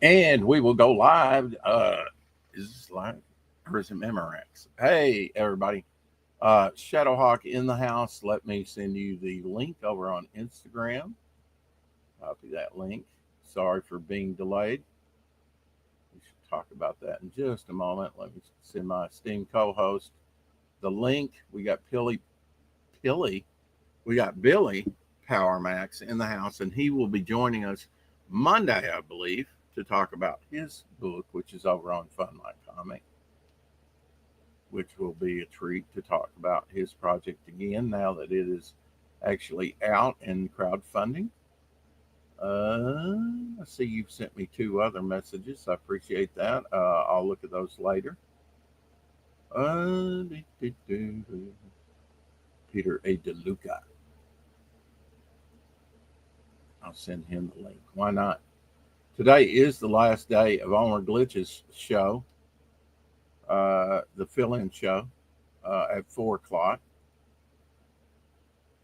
And we will go live. Is this live or is it Memorex? Hey, everybody. Shadowhawk in the house. Let me send you the link over on Instagram. Copy that link. Sorry for being delayed. We should talk about that in just a moment. Let me send my esteemed co host the link. We got Pilly. We got Billy Power Max in the house, and he will be joining us Monday, I believe, to talk about his book, which is over on Funlight Comic, which will be a treat to talk about his project again now that it is actually out in crowdfunding. I see you've sent me two other messages. I appreciate that. I'll look at those later. Uh, Peter A. DeLuca. I'll send him the link. Why not? Today is the last day of Onward Glitch's show, the fill-in show at 4 o'clock.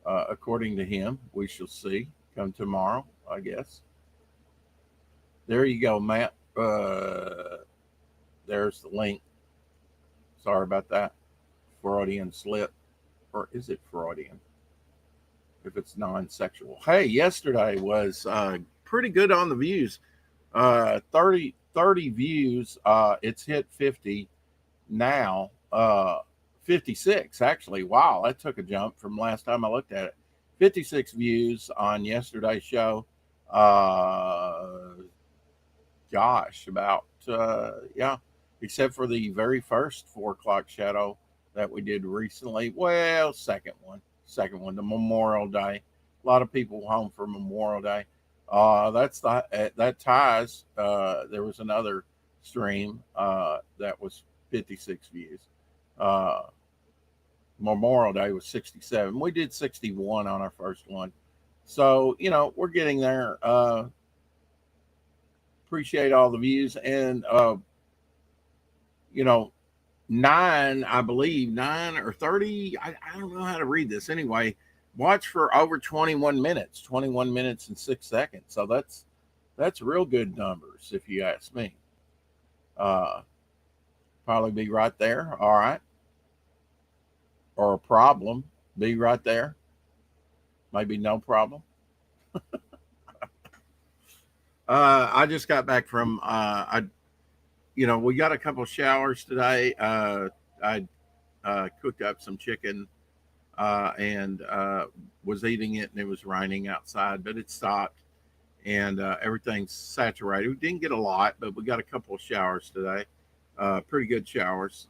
According to him, we shall see. Come tomorrow, I guess. There you go, Matt. There's the link. Sorry about that. Freudian slip. Or is it Freudian? If it's non-sexual. Hey, yesterday was pretty good on the views. 30 views. It's hit 50 now. 56 actually. Wow, that took a jump from last time I looked at it. 56 views on yesterday's show. Gosh, about yeah, except for the very first 4 o'clock shadow that we did recently. Well, second one, the Memorial Day. A lot of people home for Memorial Day. That ties. There was another stream that was 56 views. Uh, Memorial Day was 67. We did 61 on our first one. So, we're getting there. Appreciate all the views. And, you know, I believe, 9 or 30. I don't know how to read this. Anyway, watch for over 21 minutes and 6 seconds. So that's real good numbers, if you ask me. Uh, Probably be right there. All right. Or a problem, be right there. Maybe no problem. I just got back from we got a couple showers today. I cooked up some chicken and was eating it, and it was raining outside, but it stopped, and everything's saturated. We didn't get a lot, but we got a couple of showers today. Pretty good showers,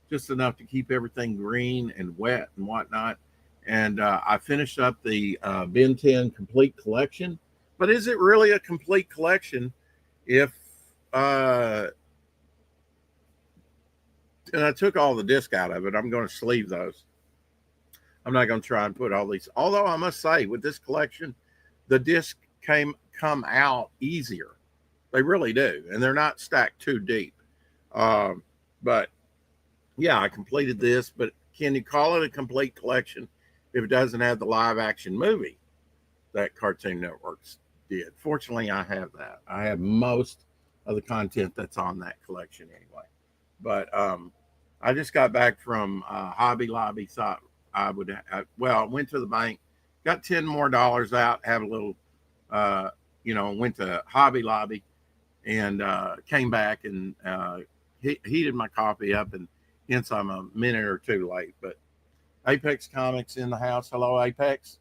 just enough to keep everything green and wet and whatnot. And I finished up the Ben 10 complete collection. But is it really a complete collection if uh, and I took all the disc out of it? I'm going to sleeve those. I'm not going to try and put all these. Although I must say, with this collection, the disc come out easier. They really do, and they're not stacked too deep. Um, but yeah, I completed this. But can you call it a complete collection if it doesn't have the live action movie that Cartoon Networks did? Fortunately, I have that. I have most of the content that's on that collection anyway. But I just got back from Hobby Lobby. Thought I went to the bank, got $10 more out, had a little, went to Hobby Lobby, and came back and heated my coffee up, and hence I'm a minute or two late. But Apex Comics in the house. Hello, Apex.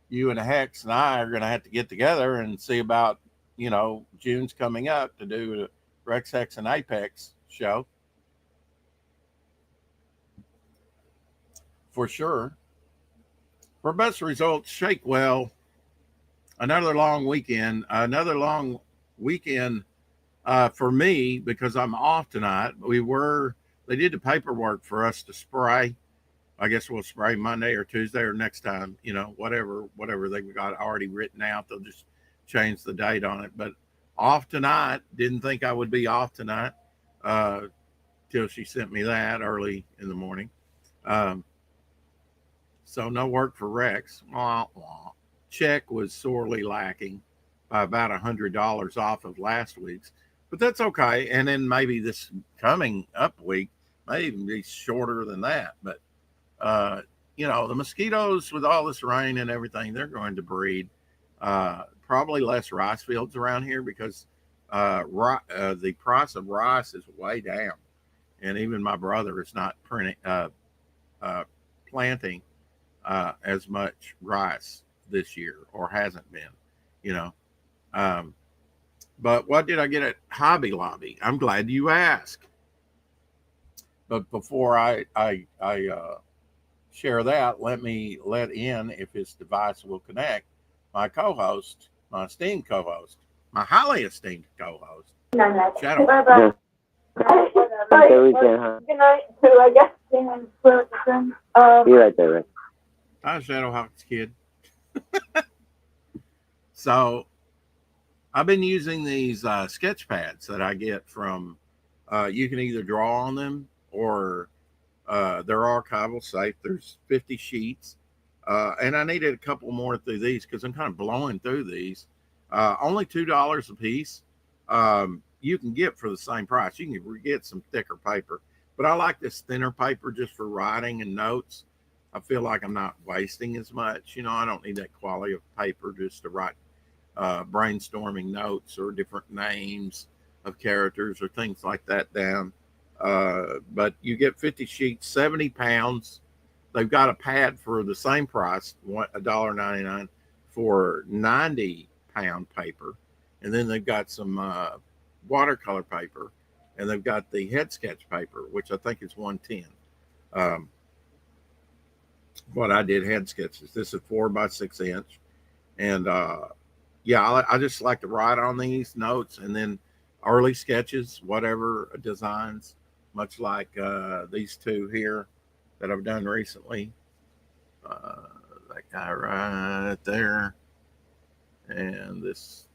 You and Hex and I are going to have to get together and see about, June's coming up to do the Rex Hex and Apex show for sure. For best results, shake well. Another long weekend for me because I'm off tonight. They did the paperwork for us to spray. I guess we'll spray Monday or Tuesday or next time, whatever they've got already written out. They'll just change the date on it. But off tonight, didn't think I would be off tonight uh, till she sent me that early in the morning. Um, so no work for Rex. Wah, wah. Check was sorely lacking. about $100 off of last week's, but that's okay. And then maybe this coming up week may even be shorter than that. But the mosquitoes with all this rain and everything, they're going to breed. Probably less rice fields around here because the price of rice is way down, and even my brother is not planting as much rice this year, or hasn't been, you know. But what did I get at Hobby Lobby? I'm glad you asked. But before I share that, let me let in, if his device will connect, my co-host, my esteemed co-host, my highly esteemed co-host, Shadow. Okay, we can, huh? Good night, too, I guess. Be right there, Rick. Hi, Shadowhawks kid. So I've been using these sketch pads that I get from, you can either draw on them, or they're archival safe. There's 50 sheets. And I needed a couple more through these because I'm kind of blowing through these. Only $2 a piece. You can get for the same price. You can get some thicker paper, but I like this thinner paper just for writing and notes. I feel like I'm not wasting as much. I don't need that quality of paper just to write brainstorming notes or different names of characters or things like that down. But you get 50 sheets, 70 pounds. They've got a pad for the same price, $1.99 for 90-pound paper. And then they've got some watercolor paper, and they've got the head sketch paper, which I think is 110. But I did head sketches. This is 4x6 inch. And I just like to write on these notes, and then early sketches, whatever designs, much like these two here that I've done recently. That guy right there, and this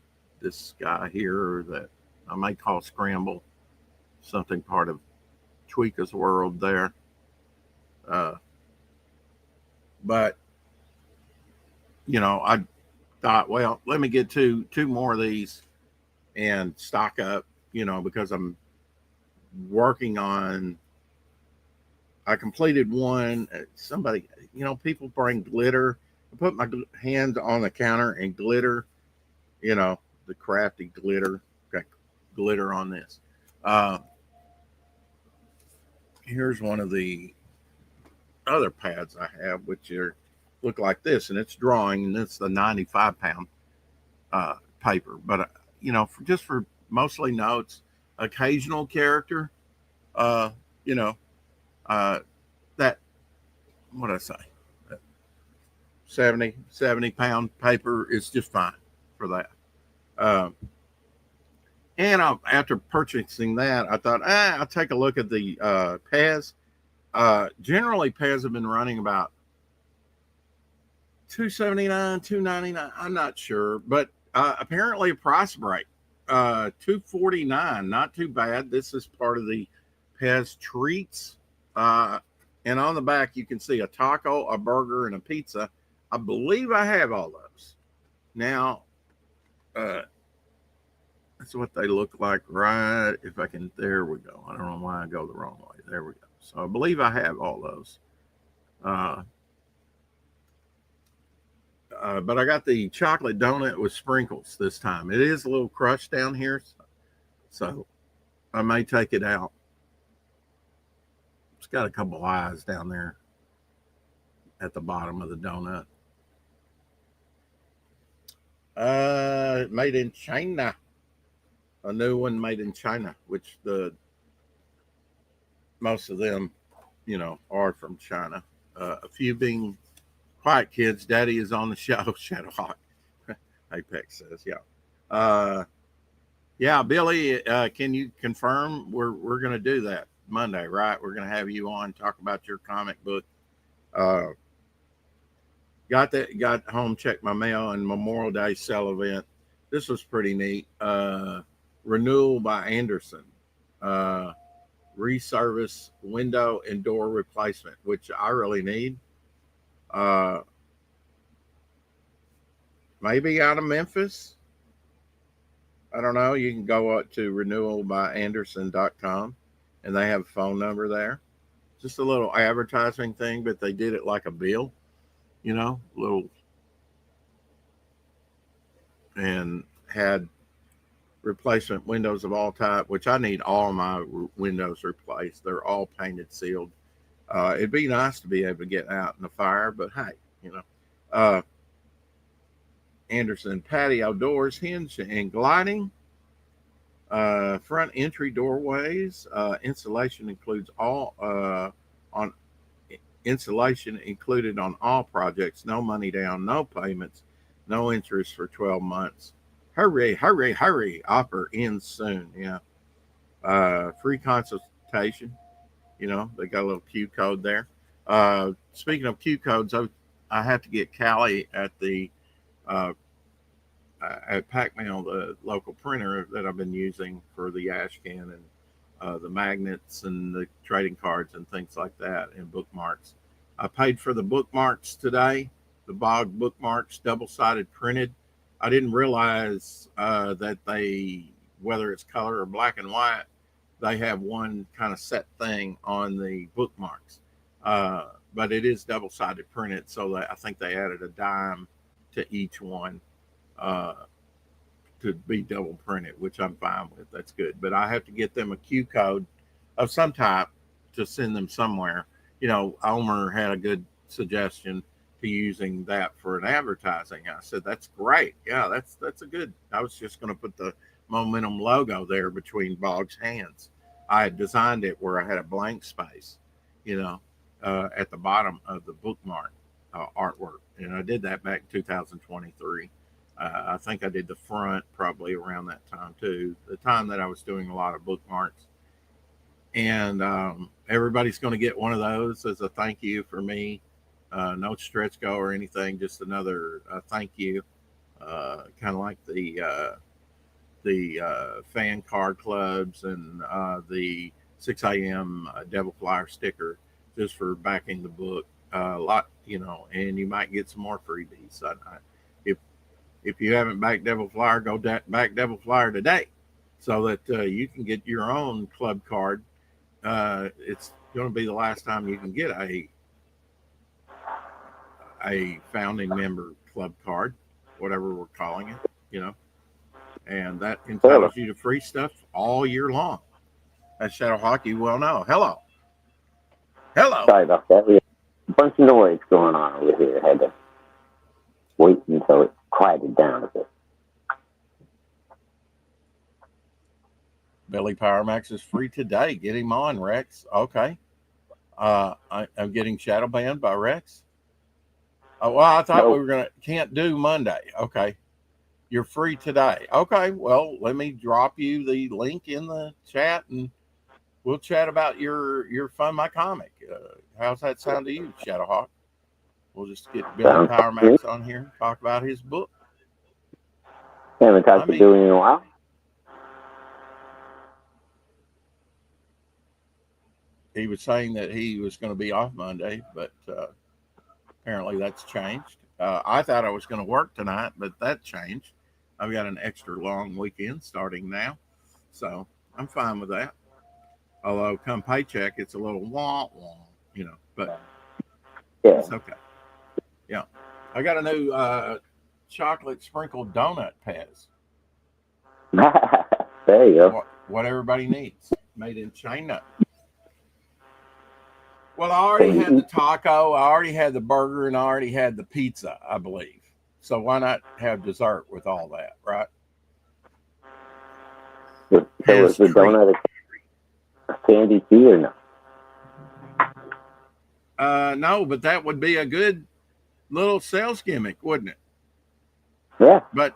guy here that I may call Scramble, something part of Tweeka's world there. But I thought, well, let me get two more of these and stock up, because I'm working on. I completed one. Somebody, people bring glitter. I put my hands on the counter and glitter, the crafty glitter. Got glitter on this. Here's one of the other pads I have, which look like this, and it's drawing, and it's the 95-pound paper. But just for mostly notes, occasional character, that what I say, 70-pound paper is just fine for that. And after purchasing that, I thought, I'll take a look at the Pez. Generally, Pez have been running about $2.79, $2.99. I'm not sure, but apparently a price break, $2.49. Not too bad. This is part of the Pez treats. And on the back, you can see a taco, a burger, and a pizza. I believe I have all those. Now, that's what they look like, right? If I can, there we go. I don't know why I go the wrong way. There we go. So I believe I have all those. But I got the chocolate donut with sprinkles this time. It is a little crushed down here, so I may take it out. It's got a couple eyes down there at the bottom of the donut. Made in China. A new one made in China, which most of them, are from China. A few being quiet kids. Daddy is on the show. Shadowhawk. Apex says, yeah. Yeah, Billy, can you confirm we're going to do that Monday, right? We're going to have you on, talk about your comic book. Got home, checked my mail, and Memorial Day sale event. This was pretty neat. Renewal by Anderson. Reservice window and door replacement, which I really need. Maybe out of Memphis. I don't know. You can go up to renewalbyanderson.com and they have a phone number there. Just a little advertising thing, but they did it like a bill, little, and had replacement windows of all type, which I need all my windows replaced. They're all painted, sealed. It'd be nice to be able to get out in the fire, but hey, Anderson patio doors, hinge and gliding, front entry doorways. Installation includes all on installation included on all projects. No money down, no payments, no interest for 12 months. Hurry, hurry, hurry! Offer ends soon. Yeah. Free consultation. They got a little Q code there. Speaking of Q codes, I have to get Callie at the at Pac-Mail, the local printer that I've been using for the ash can and the magnets and the trading cards and things like that, and bookmarks. I paid for the bookmarks today, the Bog bookmarks, double-sided printed. I didn't realize that whether it's color or black and white, they have one kind of set thing on the bookmarks. But it is double-sided printed, so I think they added a dime to each one to be double printed, which I'm fine with. That's good. But I have to get them a Q code of some type to send them somewhere. Omer had a good suggestion to using that for an advertising. I said, that's great. Yeah, that's a good. I was just going to put the Momentum logo there between Bog's hands. I had designed it where I had a blank space, at the bottom of the bookmark artwork. And I did that back in 2023. I think I did the front probably around that time too, the time that I was doing a lot of bookmarks. And everybody's going to get one of those as a thank you for me. No stretch go or anything, just another thank you. Kind of like the fan card clubs and the 6 a.m. Devil Flyer sticker just for backing the book. A lot, and you might get some more freebies. If you haven't backed Devil Flyer, go back Devil Flyer today so that you can get your own club card. It's going to be the last time you can get a founding member club card, whatever we're calling it, and that entitles you to free stuff all year long. As Shadow Hawk, you well know. Hello. Sorry about that. We had a bunch of noise going on over here. I had to wait until it quieted down a bit. Billy Powermax is free today. Get him on, Rex. Okay. I'm getting shadow banned by Rex. Well, I thought we were can't do Monday. Okay. You're free today. Okay. Well, let me drop you the link in the chat and we'll chat about your Fund My Comic. How's that sound to you, Shadowhawk? We'll just get Billy Powermax on here and talk about his book. Haven't talked to Billy in a while. He was saying that he was going to be off Monday, but apparently that's changed. I thought I was going to work tonight, but that changed. I've got an extra long weekend starting now, so I'm fine with that. Although come paycheck, it's a little wah-wah, but it's okay. Yeah. I got a new chocolate sprinkled donut Pez. There you go. What everybody needs. Made in China. Well, I already had the taco, I already had the burger, and I already had the pizza, I believe. So why not have dessert with all that, right? So was the donut a candy tea or no? No, but that would be a good little sales gimmick, wouldn't it? Yeah. But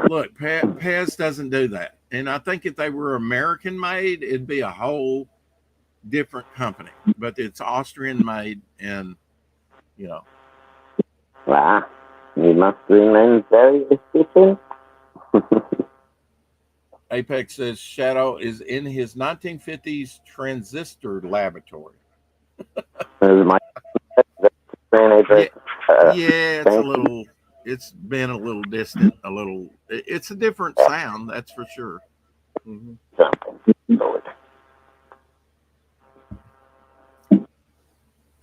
look, Pez doesn't do that. And I think if they were American made, it'd be a whole different company. But it's Austrian made, and Wow. You must remain very efficient. Apex says Shadow is in his 1950s transistor laboratory. Yeah, it's a little it's been a little distant, it's a different sound, that's for sure. Mm-hmm.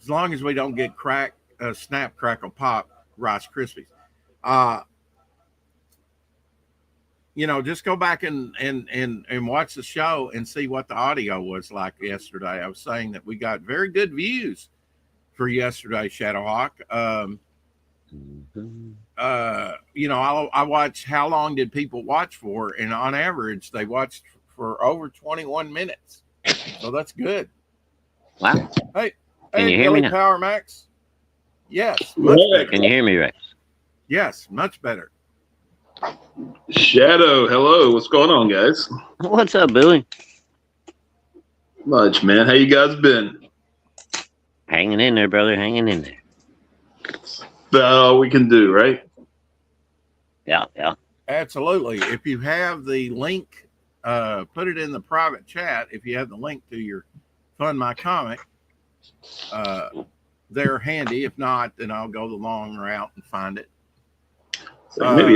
As long as we don't get snap, crackle, pop Rice Krispies. Just go back and watch the show and see what the audio was like yesterday. I was saying that we got very good views for yesterday, Shadowhawk. I watched how long did people watch for, and on average they watched for over 21 minutes. So that's good. Wow. Hey, can you hear Billy me now? Power Max? Yes, much better. Can you hear me, Rex? Yes, much better. Shadow, hello. What's going on, guys? What's up, Billy? Much, man. How you guys been? Hanging in there, brother. Hanging in there. That's all we can do, right? Yeah. Absolutely. If you have the link, put it in the private chat. If you have the link to your Fund My Comic, they're handy. If not, then I'll go the long route and find it. So maybe,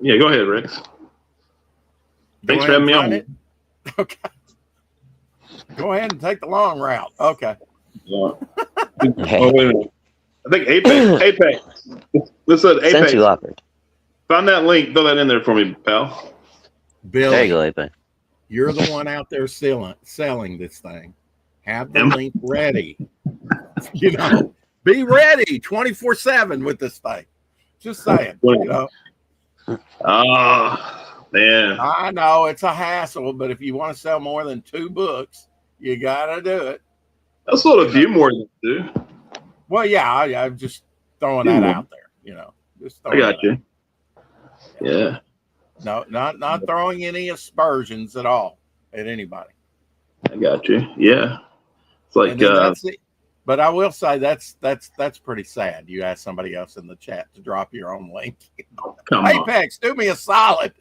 yeah, go ahead, Rex. Thanks for having me on. Okay. Go ahead and take the long route. Okay. Yeah. Oh, wait a minute. I think Apex. Listen, Apex. Since you offered. Find that link. Throw that in there for me, pal. Billy, there you go, Apex. You're the one out there selling this thing. Have the link ready. Be ready 24/7 with this thing. Just saying. Oh, man. I know it's a hassle, but if you want to sell more than 2 books, you got to do it. I've sold a few more than 2. Well, yeah, I'm just throwing that out there. I got you. Yeah. No, not throwing any aspersions at all at anybody. I got you. Yeah. It's like that's it. But I will say that's pretty sad. You ask somebody else in the chat to drop your own link. Come Apex, do me a solid.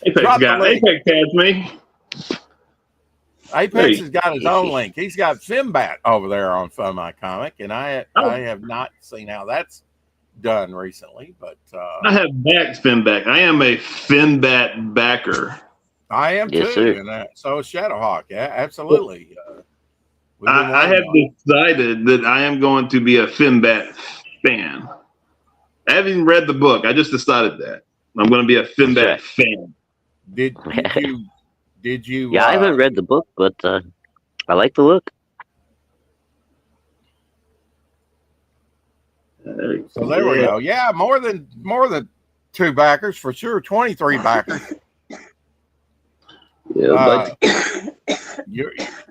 Apex has me. Apex has got his own link. He's got Fembat over there on Fund My Comic, and I have not seen how that's done recently. But I have backed Fembat. I am a Fembat backer. I am too, sir. And so is Shadowhawk. Yeah, absolutely. I have decided that I am going to be a Fembat fan. I haven't even read the book. I just decided that I'm going to be a Fembat fan. Did you? Yeah, I haven't read the book, but I like the look. So there we go. Yeah, more than 2 backers for sure. 23 backers. Yeah,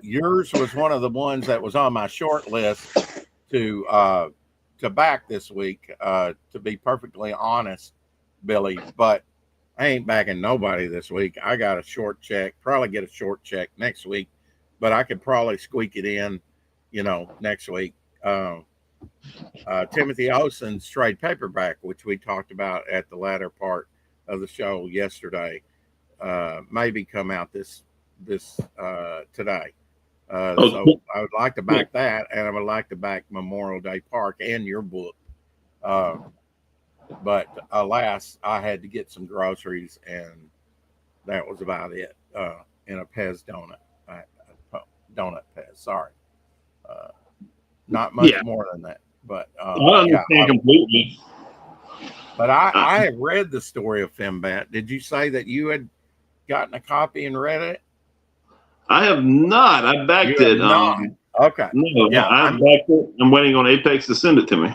yours was one of the ones that was on my short list to back this week. To be perfectly honest, Billy, but I ain't backing nobody this week. I got a short check. Probably get a short check next week, but I could probably squeak it in, next week. Timothy Olsen's trade paperback, which we talked about at the latter part of the show yesterday, maybe come out this today. So I would like to back that, and I would like to back Memorial Day Park and your book. But alas, I had to get some groceries, and that was about it. In a Pez donut, donut Pez. Sorry, not much more than that. But I understand completely. But I have read the story of Fembat. Did you say that you had gotten a copy and read it? I have not. I backed it. Okay. No, yeah, I backed it. I'm waiting on Apex to send it to me.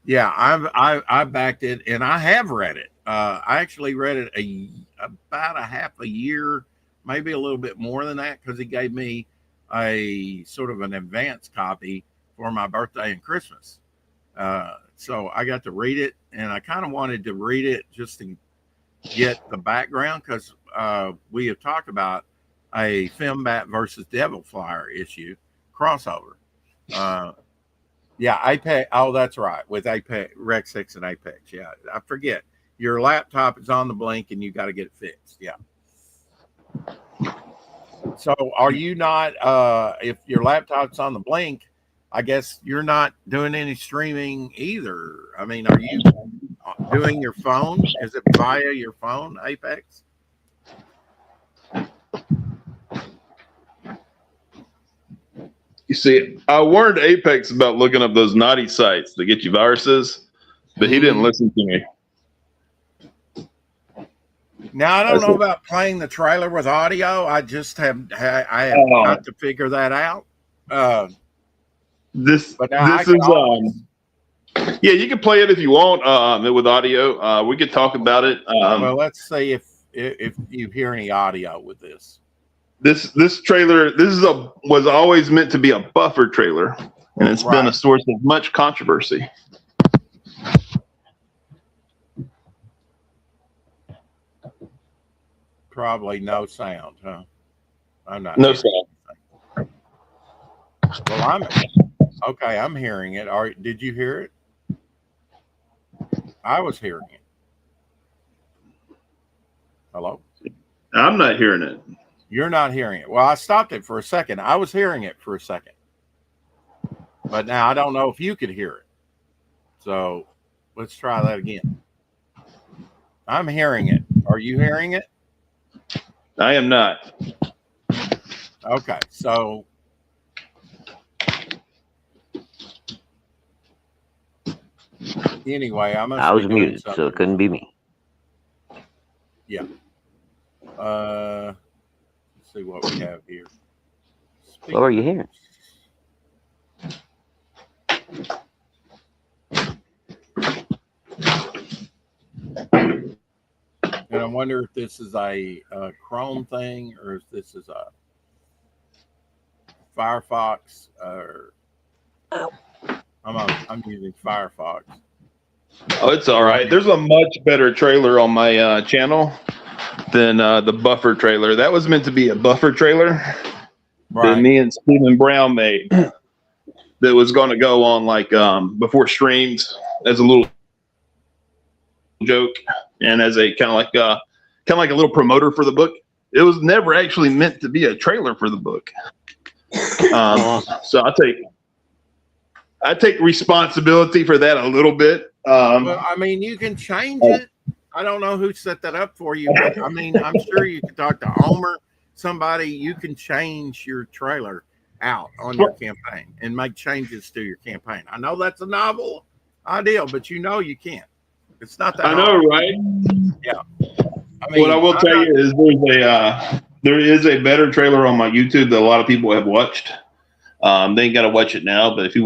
Yeah, I backed it, and I have read it. I actually read it about a half a year, maybe a little bit more than that, because he gave me a sort of an advance copy for my birthday and Christmas. So I got to read it, and I kind of wanted to read it just to get the background, because we have talked about a Fembat versus Devil Flyer issue crossover. Yeah, Apex. Oh, that's right. With Apex, Rex 6 and Apex. Yeah, I forget. Your laptop is on the blink, and you got to get it fixed. Yeah. So, are you not? If your laptop's on the blink, I guess you're not doing any streaming either. I mean, are you doing your phone? Is it via your phone, Apex? You see, I warned Apex about looking up those naughty sites that get you viruses, but he didn't listen to me. Now I don't know about playing the trailer with audio. I just have got to figure that out. This is yeah, you can play it if you want with audio. We could talk about it. Well, let's see if you hear any audio with this. This trailer was always meant to be a buffer trailer, and it's been a source of much controversy. Probably no sound, huh? I'm not. No sound. Well, I'm hearing it. Did you hear it? I was hearing it. Hello? I'm not hearing it. You're not hearing it. Well, I stopped it for a second. I was hearing it for a second. But now I don't know if you could hear it. So let's try that again. I'm hearing it. Are you hearing it? I am not. Okay, so anyway, I was muted, so it couldn't be me. Yeah. Let's see what we have here. What are you hearing? And I wonder if this is a Chrome thing or if this is a Firefox. Or I'm using Firefox. Oh, it's all right. There's a much better trailer on my channel than the buffer trailer. That was meant to be a buffer trailer that me and Stephen Brown made. That was going to go on like before streams as a little joke and as a kind of like a little promoter for the book. It was never actually meant to be a trailer for the book. So I take responsibility for that a little bit. Well, I mean, you can change it. I don't know who set that up for you, but I mean, I'm sure you can talk to Homer, somebody. You can change your trailer out on your campaign and make changes to your campaign. I know that's a novel idea, but you can't. It's not that I know, hard. right? Yeah. I mean, what I will tell you is there is a better trailer on my YouTube that a lot of people have watched. They ain't got to watch it now, but if you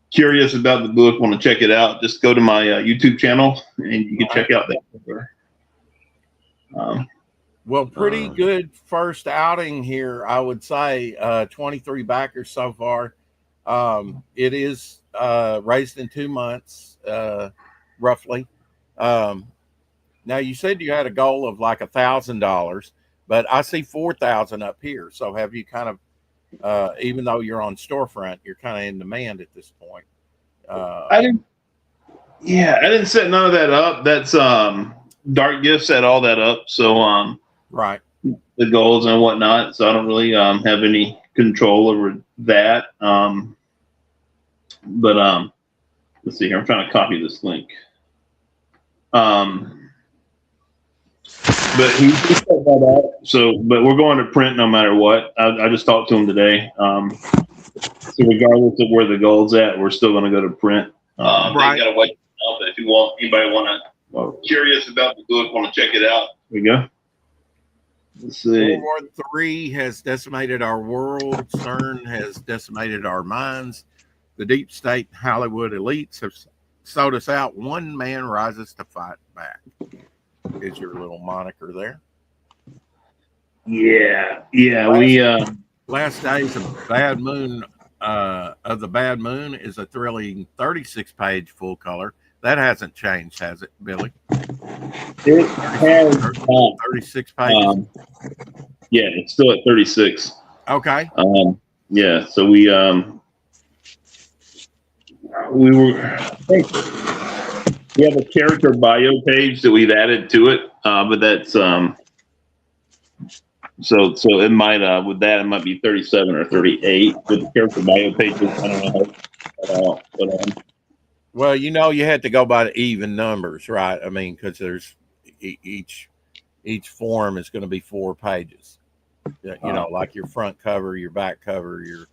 curious about the book, want to check it out, just go to my YouTube channel and you can check out that trailer. Well, pretty good first outing here, I would say. 23 backers so far. It is raised in 2 months, roughly. Now, you said you had a goal of like $1,000, but I see 4,000 up here. So have you kind of, even though you're on storefront, you're kind of in demand at this point? I didn't set none of that up. That's Dark Gift set all that up. So right, the goals and whatnot. So I don't really have any control over that. But let's see here. I'm trying to copy this link. But he set that up. So, but we're going to print no matter what. I just talked to him today. So regardless of where the goal's at, we're still going to go to print. Right. They got to wait. But if anybody curious about the book, want to check it out, here we go. Let's see. World War III has decimated our world. CERN has decimated our minds. The deep state Hollywood elites have sold us out. One man rises to fight back. Is your little moniker there? Yeah. Last days of Bad Moon the Bad Moon is a thrilling 36-page full color. That hasn't changed, has it, Billy? It has 36 pages. Yeah, it's still at 36. Okay. Yeah, so we have a character bio page that we've added to it, but that's so it might with that it might be 37 or 38 with the character bio pages. I don't know. Well, you had to go by the even numbers, right? I mean, because there's each form is going to be 4 pages. Like your front cover, your back cover, your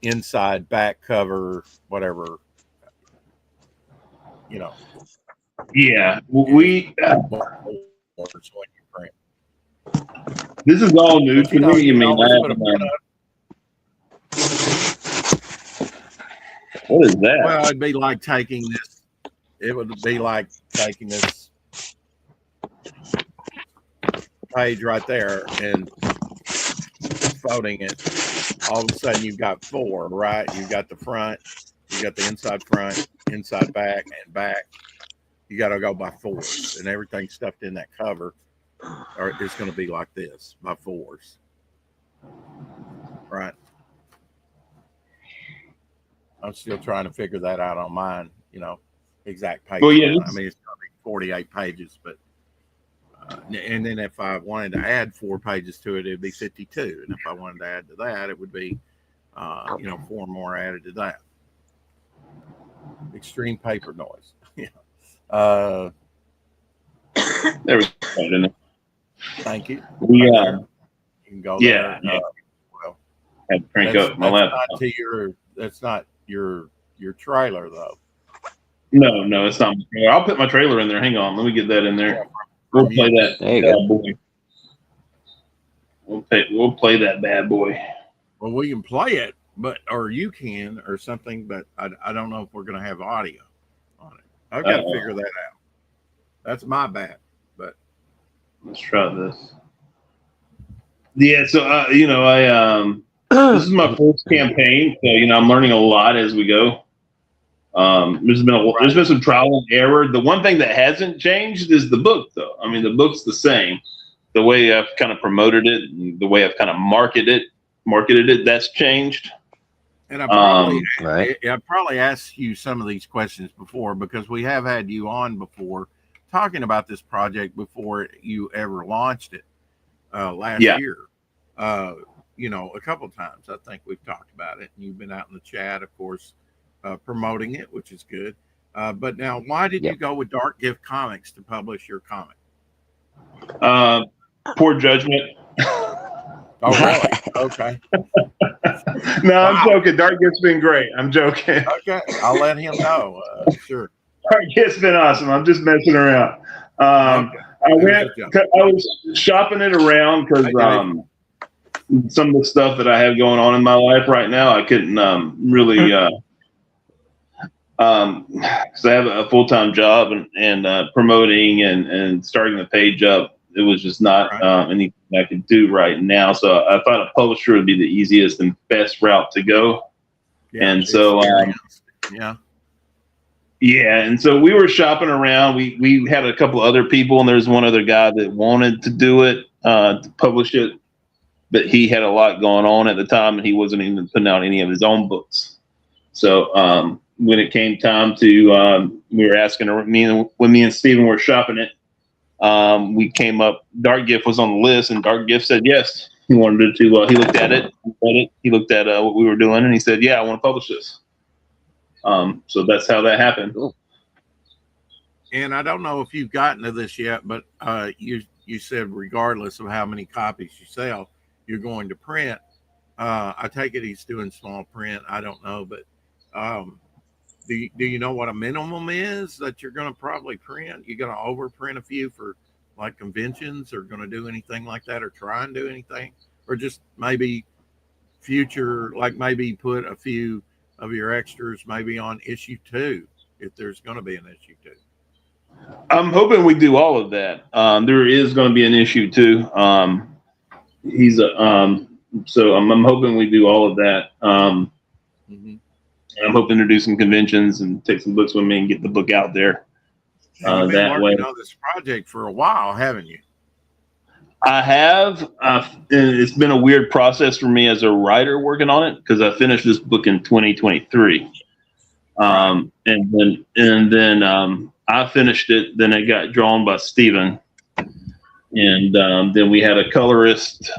inside back cover, whatever. Yeah, this is all new to me. You mean what is that? Well, it'd be like taking this. It would be like taking this page right there and folding it. All of a sudden, you've got 4, right? You've got the front, you got the inside front, inside back, and back. You got to go by 4s, and everything stuffed in that cover, or it's going to be like this by 4s, right? I'm still trying to figure that out on mine. Exact page. Well, yeah, I mean, it's going to be 48 pages, but and then if I wanted to add 4 pages to it, it'd be 52, and if I wanted to add to that, it would be 4 more added to that. Extreme paper noise. There we go. Thank you. We you can go there. Well, had to crank up my laptop. That's not your trailer though. No, it's not. I'll put my trailer in there. Hang on, let me get that in there. We'll play that bad boy. We'll play that bad boy. Well, we can play it, or you can, or something, but I don't know if we're going to have audio on it. I've got to figure that out. That's my bad, but let's try this. Yeah, so I this is my first campaign, so I'm learning a lot as we go. There's been some trial and error. The one thing that hasn't changed is the book, though. I mean, the book's the same. The way I've kind of promoted it, and the way I've kind of marketed it, that's changed. And I probably asked you some of these questions before, because we have had you on before talking about this project before you ever launched it last year. A couple of times I think we've talked about it, and you've been out in the chat, of course, promoting it, which is good. But now, why did you go with Dark Gift Comics to publish your comic? Poor judgment. Oh, really? Okay. No, I'm joking. Dark Gift's been great. I'm joking. Okay, I'll let him know. Sure. Dark Gift's been awesome. I'm just messing around. I was shopping it around because some of the stuff that I have going on in my life right now, I couldn't really because I have a full-time job and promoting and starting the page up. It was just not anything I could do right now. So I thought a publisher would be the easiest and best route to go. Yeah, and so, and so we were shopping around. We had a couple other people, and there's one other guy that wanted to do it, to publish it, but he had a lot going on at the time, and he wasn't even putting out any of his own books. So when it came time to, we were asking when me and Steven were shopping it. We came up, Dark Gift was on the list, and Dark Gift said yes. He wanted to, he looked at it, he looked at what we were doing, and he said, yeah, I want to publish this. So that's how that happened. Cool. And I don't know if you've gotten to this yet, but you said regardless of how many copies you sell, you're going to print. I take it he's doing small print. I don't know, but do you know what a minimum is that you're going to probably print? You're going to overprint a few for like conventions, or going to do anything like that, or try and do anything, or just maybe future, like maybe put a few of your extras maybe on issue 2 if there's going to be an issue 2. I'm hoping we do all of that. There is going to be an issue 2. So I'm hoping we do all of that. I'm hoping to do some conventions and take some books with me and get the book out there. You've been working on this project for a while, haven't you? I have. It's been a weird process for me as a writer working on it, because I finished this book in 2023, and then I finished it. Then it got drawn by Steven, and then we had a colorist.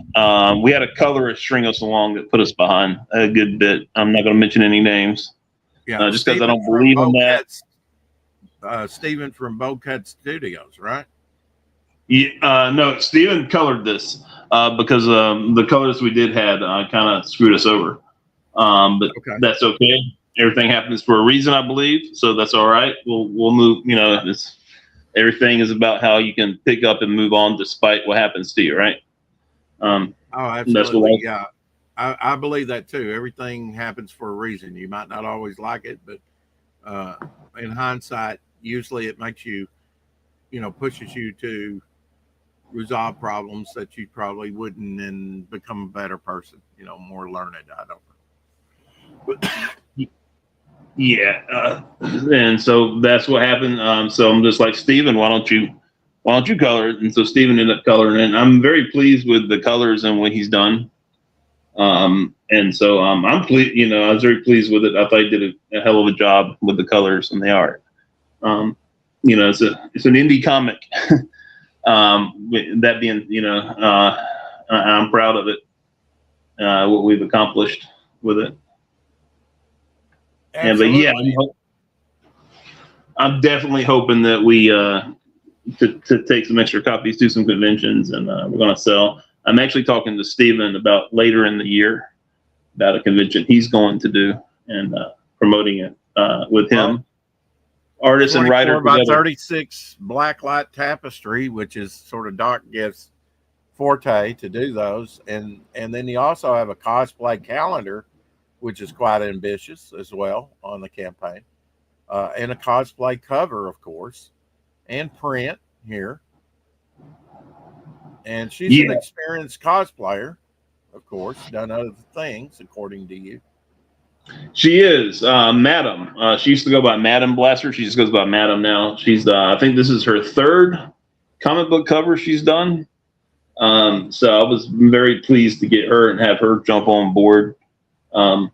String us along that put us behind a good bit. I'm not going to mention any names, just because I don't believe in that. Stephen from Bowcat Studios, right? Yeah, no, Steven colored this because the colors we did had kind of screwed us over. But Okay. that's okay. Everything happens for a reason, I believe. So that's all right. We'll move. You know, everything is about how you can pick up and move on despite what happens to you, right? Oh, That's what absolutely. Yeah. I believe that too. Everything happens for a reason. You might not always like it, but in hindsight, usually it makes you, pushes you to resolve problems that you probably wouldn't and become a better person, more learned. I don't know. Yeah, and so that's what happened. So I'm just like, Steven, why don't you color it? And so Steven ended up coloring it. And I'm very pleased with the colors and what he's done. And so I'm pleased. You know, I was very pleased with it. I thought he did a hell of a job with the colors and the art. You know, it's an indie comic. That being, I'm proud of it. What we've accomplished with it. Absolutely. Yeah, but yeah, I'm definitely hoping that we to take some extra copies to some conventions, and we're going to sell. I'm actually talking to Steven about later in the year about a convention he's going to do and promoting it with him. Artist and writer by together. 36 blacklight tapestry, which is sort of Doc Gift's forte to do those, and then you also have a cosplay calendar, which is quite ambitious as well on the campaign, and a cosplay cover, of course, and print here. And she's an experienced cosplayer, of course, done other things, according to you. She is Madam. She used to go by Madam Blaster. She just goes by Madam now. She's I think this is her third comic book cover she's done. So I was very pleased to get her and have her jump on board. And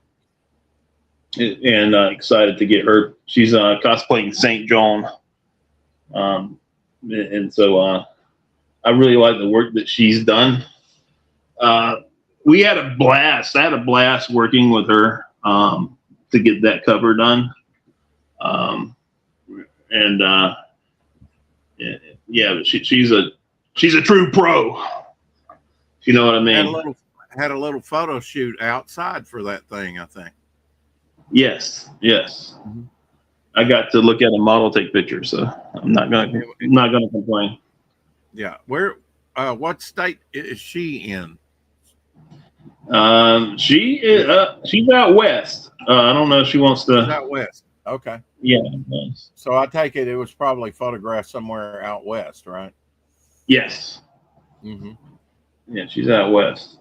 excited to get her. She's cosplaying St. John. And so I really like the work that she's done. We had a blast. I had a blast working with her to get that cover done. Yeah, but she's a true pro. You know what I mean? Had a little photo shoot outside for that thing, I think. Yes. Mm-hmm. I got to look at a model take pictures, so I'm not gonna complain. Yeah. Where? What state is she in? She's out west. I don't know if she wants to. She's out west. Okay. Yeah. So I take it was probably photographed somewhere out west, right? Yes. Mm-hmm. Yeah, she's out west.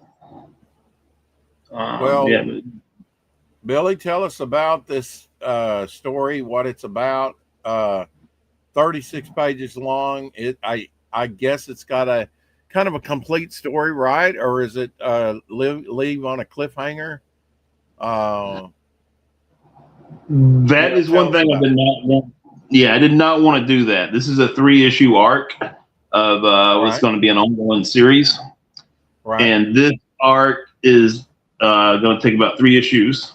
Billy, tell us about this story, what it's about. 36 pages long. I guess it's got a kind of a complete story, right? Or is it leave on a cliffhanger? That is one thing I did not want. Yeah, I did not want to do that. This is a 3-issue arc of what's going to be an ongoing series. Right. And this arc is going to take about 3 issues.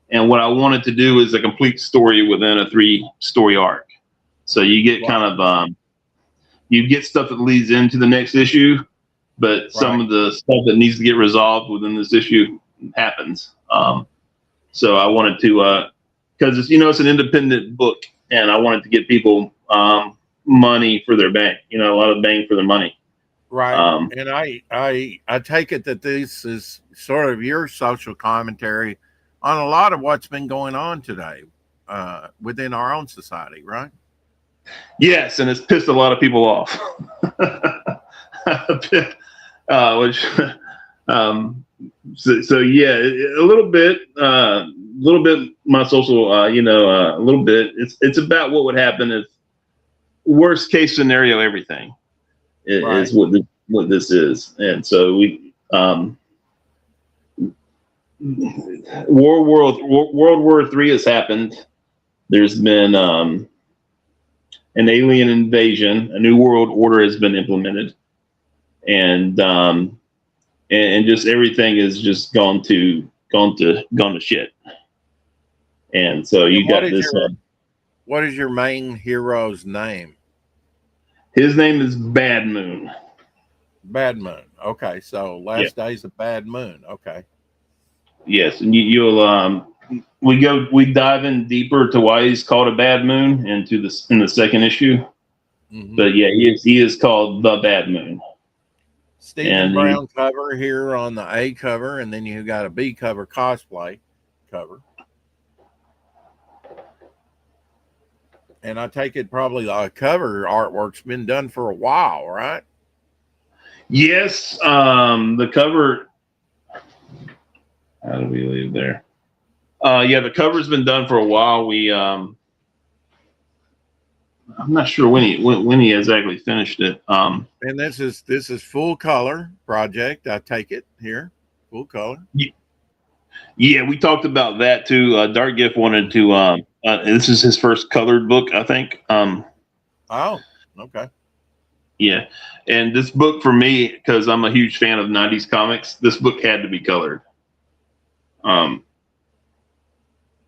And what I wanted to do is a complete story within a 3-story arc. So you get kind of you get stuff that leads into the next issue, but some of the stuff that needs to get resolved within this issue happens. So I wanted to, because it's an independent book, and I wanted to get people money for their bang. A lot of bang for their money. Right. And I take it that this is sort of your social commentary on a lot of what's been going on today within our own society, right? Yes, and it's pissed a lot of people off. So yeah, a little bit my social, a little bit. It's about what would happen if worst case scenario everything is what this is, and so we World War III has happened. There's been an alien invasion. A new world order has been implemented, and just everything is just gone to shit. And so you got this. What is your main hero's name? His name is Bad Moon. Bad Moon. Okay, so last days of Bad Moon. Okay. Yes, and you'll we dive in deeper to why he's called a Bad Moon into this in the second issue. Mm-hmm. But yeah, he is called the Bad Moon. Stephen Brown cover here on the A cover, and then you got a B cover cosplay cover. And I take it probably the cover artwork's been done for a while, right? Yes, the cover. How do we leave there? Yeah, the cover's been done for a while. I'm not sure when he exactly finished it. And this is full color project. I take it here, full color. Yeah, we talked about that too. Dark Gift wanted to. This is his first colored book, I think. Oh, okay. Yeah, and this book for me, because I'm a huge fan of '90s comics, this book had to be colored.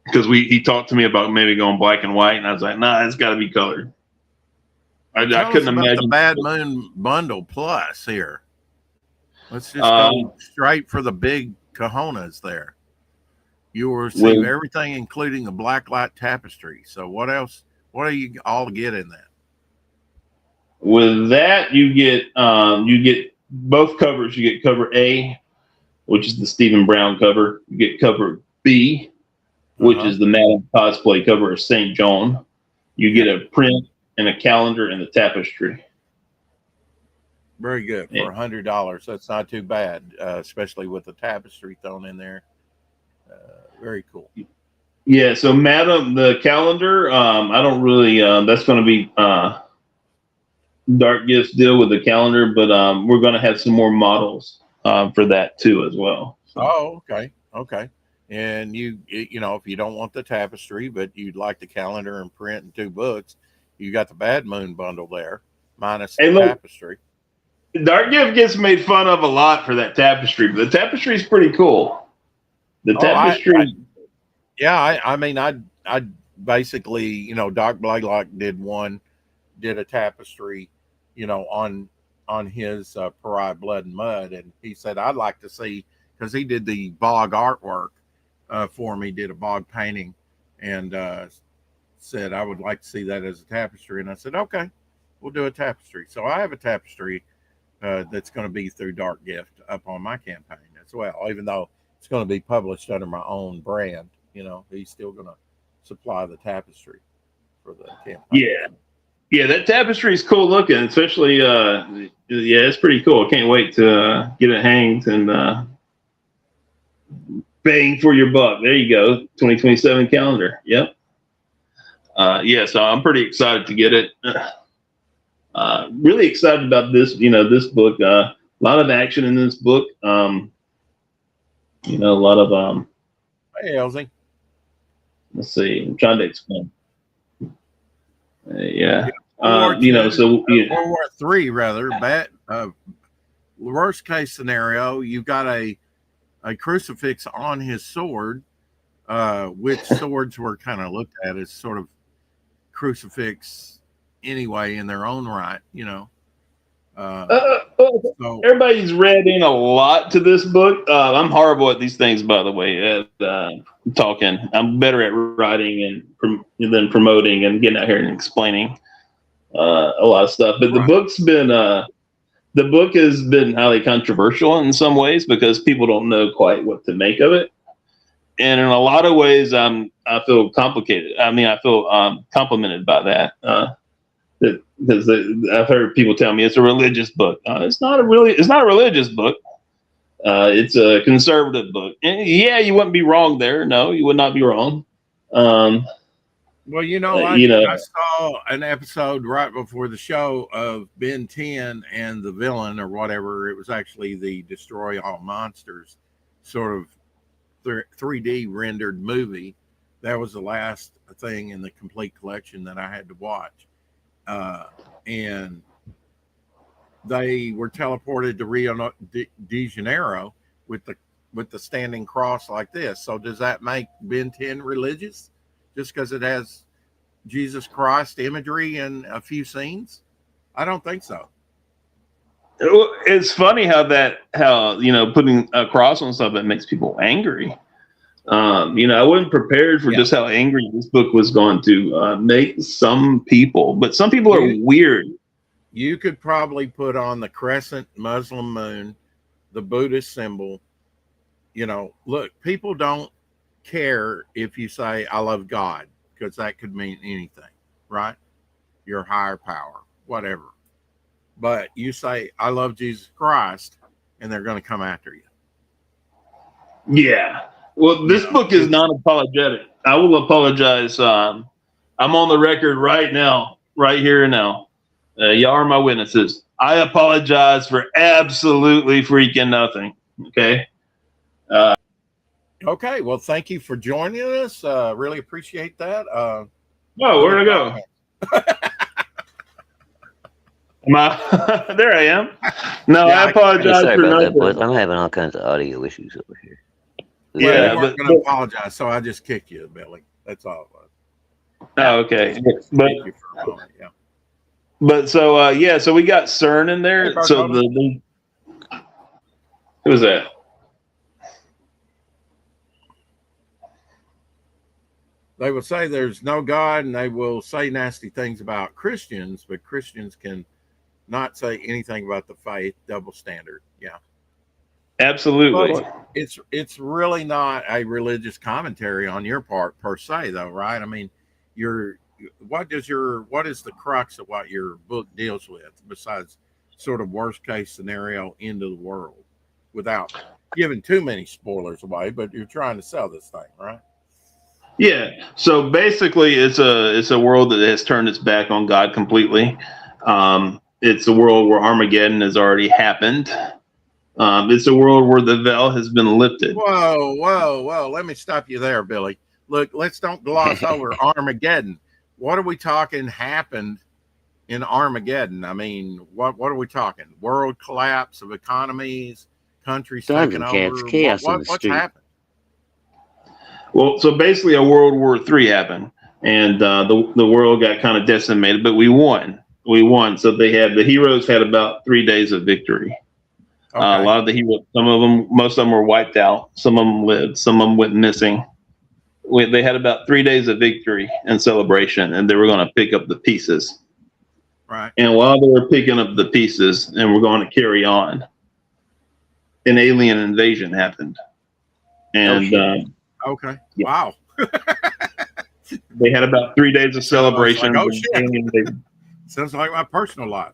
Because he talked to me about maybe going black and white, and I was like, nah, it's got to be colored. I couldn't imagine the Bad Moon Bundle Plus here. Let's just go straight for the big cojones there. You will receive everything, including the blacklight tapestry. So what else? What do you all get in that? With that, you get both covers. You get cover A, which is the Stephen Brown cover. You get cover B, which is the Madame Cosplay cover of St. John. You get a print and a calendar and a tapestry. Very good for $100. That's not too bad, especially with the tapestry thrown in there. Very cool. Yeah. So, Madam, the calendar. I don't really. That's going to be Dark Gift's deal with the calendar, but we're going to have some more models for that too as well. So. Oh, okay. And if you don't want the tapestry, but you'd like the calendar and print and 2 books, you got the Bad Moon bundle there, minus the tapestry. Dark Gift gets made fun of a lot for that tapestry, but the tapestry is pretty cool. The tapestry. I basically, Doc Blaylock did a tapestry, on his Pariah Blood and Mud, and he said I'd like to see, because he did the bog artwork for me, did a bog painting, and said I would like to see that as a tapestry, and I said okay, we'll do a tapestry. So I have a tapestry that's going to be through Dark Gift up on my campaign as well, even though it's going to be published under my own brand. He's still going to supply the tapestry for the campaign. Yeah, that tapestry is cool looking, especially it's pretty cool. I can't wait to get it hanged and bang for your buck. There you go, 2027 calendar. Yep. So I'm pretty excited to get it. Really excited about this. This book. A lot of action in this book. A lot of Hey, Elsie. Let's see. I'm trying to explain. Yeah. World War III, rather. Worst case scenario, you've got a crucifix on his sword, which swords were kind of looked at as sort of crucifix anyway in their own right, So, everybody's read in a lot to this book. I'm horrible at these things, by the way. Talking, I'm better at writing than promoting and getting out here and explaining a lot of stuff. But the book has been highly controversial in some ways because people don't know quite what to make of it. And in a lot of ways, I feel complicated. I feel complimented by that. Because I've heard people tell me it's a religious book. It's not a religious book. It's a conservative book. And yeah, you wouldn't be wrong there. No, you would not be wrong. I saw an episode right before the show of Ben 10 and the villain or whatever. It was actually the Destroy All Monsters sort of 3D rendered movie. That was the last thing in the complete collection that I had to watch. And they were teleported to Rio de Janeiro with the standing cross like this. So does that make Ben 10 religious just because it has Jesus Christ imagery in a few scenes? I don't think so. It's funny how putting a cross on something makes people angry. I wasn't prepared for just how angry this book was going to make some people, but some people are weird. You could probably put on the crescent Muslim moon, the Buddhist symbol. Look, people don't care if you say, I love God, because that could mean anything, right? Your higher power, whatever. But you say, I love Jesus Christ, and they're going to come after you. Yeah. Well, this book is non-apologetic. I will apologize. I'm on the record right now, right here and now. Y'all are my witnesses. I apologize for absolutely freaking nothing. Okay. Okay. Well, thank you for joining us. Really appreciate that. Where'd I go? There I am. No, I apologize sorry for about nothing. that, boys. I'm having all kinds of audio issues over here. Yeah, you weren't going to apologize, so I just kicked you, Billy. That's all it was. Oh, okay. But you for a moment, yeah. But so we got CERN in there. Hey, so who was that? They will say there's no God, and they will say nasty things about Christians, but Christians can not say anything about the faith. Double standard. Yeah. Absolutely. But it's really not a religious commentary on your part per se, though, right? I mean, what is the crux of what your book deals with besides sort of worst case scenario into the world, without giving too many spoilers away? But you're trying to sell this thing, right? Yeah. So basically, it's a world that has turned its back on God completely. It's a world where Armageddon has already happened. It's a world where the veil has been lifted. Whoa. Let me stop you there, Billy. Look, let's don't gloss over Armageddon. What are we talking happened in Armageddon? I mean, what are we talking? World collapse of economies, countries taking over? Chaos what's happened? Well, so basically a World War III happened, and the world got kind of decimated, but we won. So the heroes had about 3 days of victory. Okay. A lot of the heroes, most of them were wiped out. Some of them lived. Some of them went missing. They had about 3 days of victory and celebration, and they were going to pick up the pieces. Right. And while they were picking up the pieces and we're going to carry on, an alien invasion happened. And okay. Yeah. Wow. They had about 3 days of celebration. Like, oh shit. Sounds like my personal life.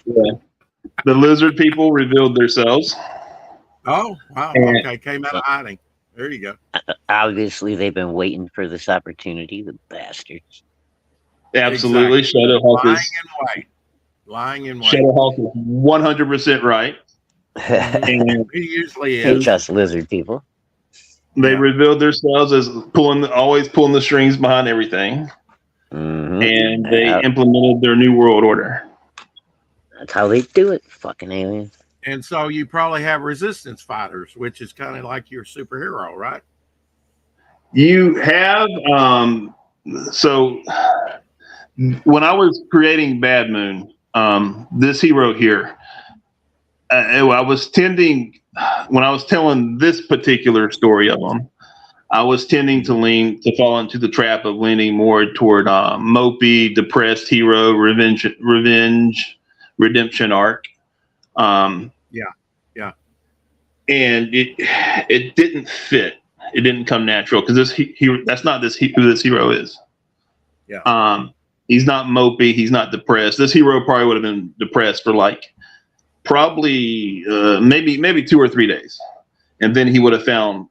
Yeah. The lizard people revealed themselves. Oh, wow. Okay. Came out of hiding. There you go. Obviously, they've been waiting for this opportunity, the bastards. Absolutely. Exactly. Shadowhawk Lying in white. Shadowhawk is 100% right. And He usually They is. trust lizard people. they revealed themselves as always pulling the strings behind everything. Mm-hmm. And they implemented their new world order. That's how they do it, fucking aliens. And so you probably have resistance fighters, which is kind of like your superhero, right? You have so when I was creating Bad Moon, this hero here, I was tending when I was telling this particular story of them, I was tending to fall into the trap of leaning more toward mopey, depressed hero, revenge, redemption arc. Yeah. And it didn't fit. It didn't come natural because that's not who this hero is. Yeah. He's not mopey. He's not depressed. This hero probably would have been depressed for maybe 2 or 3 days, and then he would have found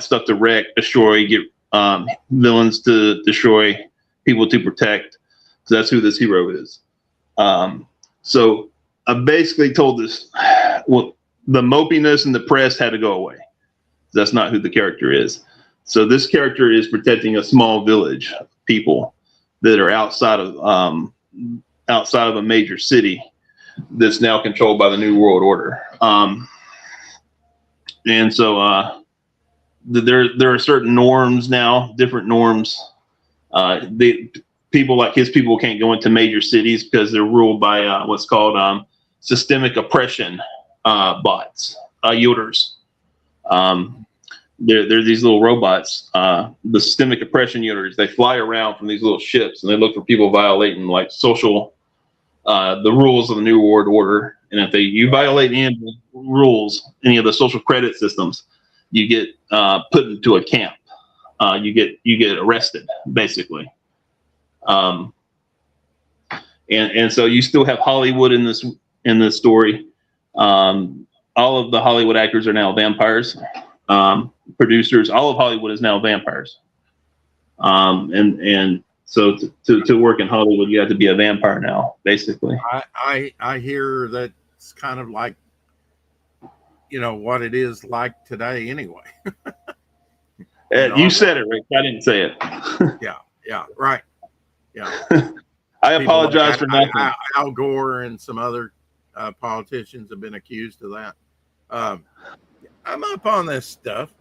stuff to wreck, destroy, get villains to destroy, people to protect. So that's who this hero is. So I basically told this, well, the mopiness and the depressed had to go away. That's not who the character is. So this character is protecting a small village of people that are outside of a major city that's now controlled by the New World Order. And so there are certain norms now, different norms. People like his people can't go into major cities because they're ruled by what's called systemic oppression bots, yielders. They're these little robots, the systemic oppression yielders. They fly around from these little ships and they look for people violating like the rules of the New World Order. And if you violate any of the rules, any of the social credit systems, you get put into a camp. You get arrested, basically. And so you still have Hollywood in this story. All of the Hollywood actors are now vampires. Producers, all of Hollywood is now vampires. And so to work in Hollywood, you have to be a vampire now, basically. I hear that's kind of like, what it is like today anyway. You said it, Rick. I didn't say it. Yeah, right. Yeah. I apologize for nothing. Al Gore and some other politicians have been accused of that. I'm up on this stuff.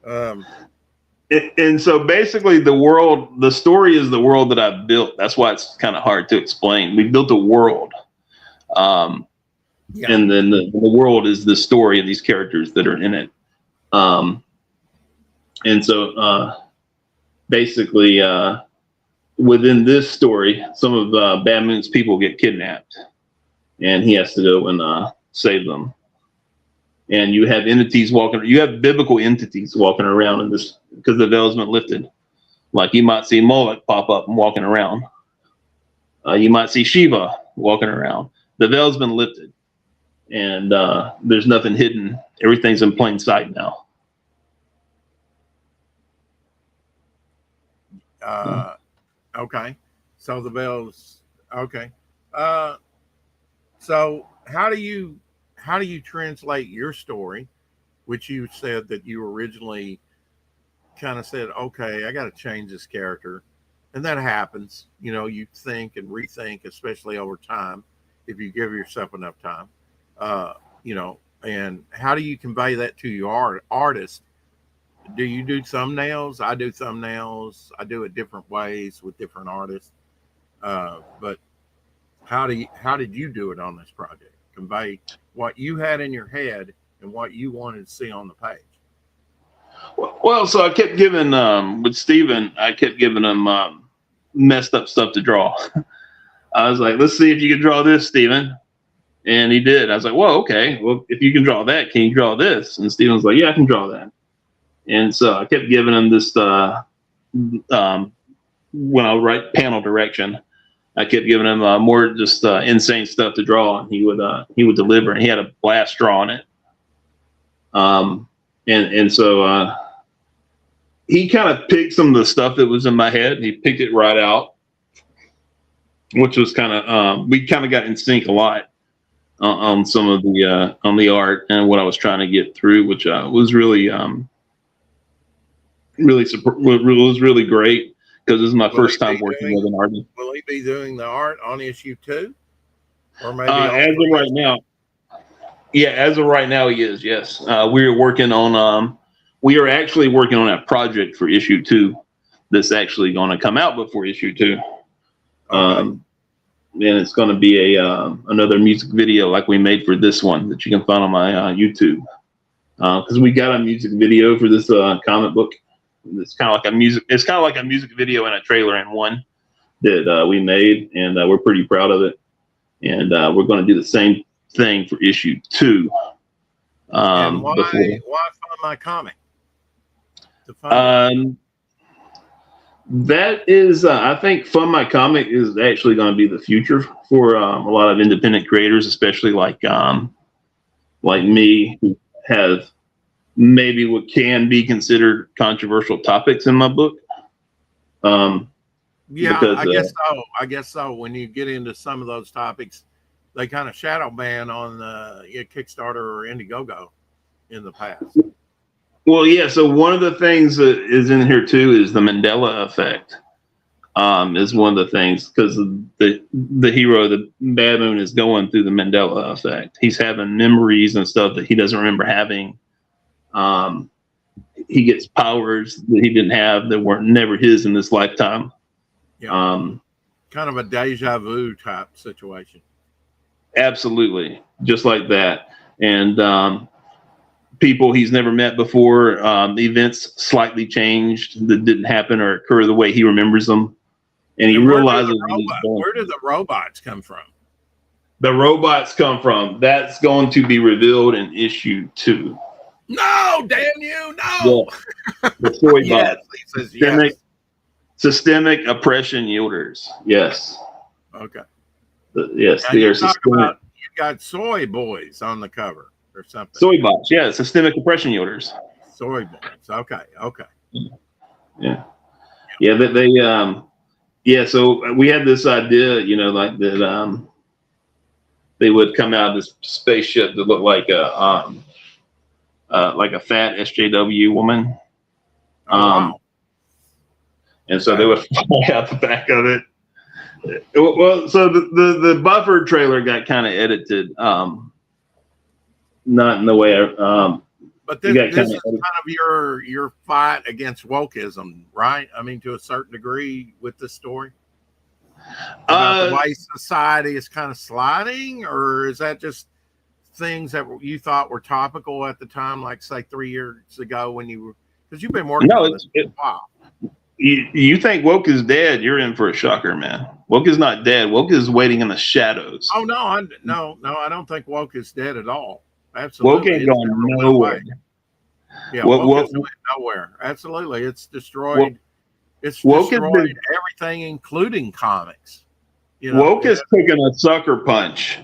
And so basically the story is the world that I've built. That's why it's kind of hard to explain. We built a world. And then the world is the story of these characters that are in it. And so basically within this story, some of Bad Moon's people get kidnapped and he has to go and save them. And you have biblical entities walking around in this because the veil's been lifted. Like you might see Moloch pop up and walking around. You might see Shiva walking around. The veil's been lifted and there's nothing hidden. Everything's in plain sight now. Okay. So the veil's okay. So how do you translate your story, which you said that you originally kind of said, okay, I got to change this character. And that happens, you think and rethink, especially over time, if you give yourself enough time, and how do you convey that to your artist? Do you do thumbnails? I do thumbnails. I do it different ways with different artists. But how did you do it on this project? Convey what you had in your head and what you wanted to see on the page. Well, so I kept giving with Steven, I kept giving him messed up stuff to draw. I was like, let's see if you can draw this, Steven. And he did. I was like, well, okay. Well, if you can draw that, can you draw this? And Steven was like, yeah, I can draw that. And so I kept giving him this when I would write panel direction, I kept giving him more just insane stuff to draw, and he would deliver, and he had a blast drawing it. And so he kind of picked some of the stuff that was in my head. He picked it right out, which was kind of we kind of got in sync a lot on some of the on the art and what I was trying to get through, which was really really great because this is my first time working with an artist. Will he be doing the art on issue 2? Or maybe as of right now. Yeah, as of right now, he is. Yes, we are working on. We are actually working on a project for issue 2 that's actually going to come out before issue 2. And it's going to be another music video like we made for this one that you can find on my YouTube. Because we got a music video for this comic book. It's kind of like a music. It's kind of like a music video and a trailer in one that we made, and we're pretty proud of it. And we're going to do the same thing for issue 2. And why Fund My Comic? That is, I think Fund My Comic is actually going to be the future for a lot of independent creators, especially like me, who have maybe what can be considered controversial topics in my book. Yeah, because, I guess so. When you get into some of those topics, they kind of shadow ban on Kickstarter or Indiegogo in the past. Well, yeah. So one of the things that is in here too is the Mandela effect. Is one of the things because the hero, the Bad Moon, is going through the Mandela effect. He's having memories and stuff that he doesn't remember having. he gets powers that he didn't have, that weren't never his in this lifetime. Yeah. Kind of a deja vu type situation. Absolutely, just like that. And people he's never met before, events slightly changed that didn't happen or occur the way he remembers them. And he realizes where did the robots come from? The robots come from. That's going to be revealed in issue 2. No, damn you, no. Yeah. The soy bots. Yes. Systemic oppression yielders. Yes. Okay. Yes, now they are systemic. You got soy boys on the cover or something. Soy bots. Yeah, systemic oppression yielders. Soy boys. Okay. Yeah. Yeah. So we had this idea, like that. They would come out of this spaceship that looked like a fat SJW woman. Wow. And so they would fly out the back of it. Well, so the Buffer trailer got kind of edited, not in the way. But this is kind of your fight against wokeism, right? I mean, to a certain degree, with this story. About the way society is kind of sliding, or is that just things that you thought were topical at the time, like say 3 years ago when you were, because you've been working on this for a while. You think woke is dead? You're in for a shocker, man. Woke is not dead. Woke is waiting in the shadows. Oh no, I don't think woke is dead at all. Absolutely, woke ain't going nowhere. Yeah, woke is nowhere. Absolutely, it's destroyed. It's destroyed everything, including comics. Woke is taking a sucker punch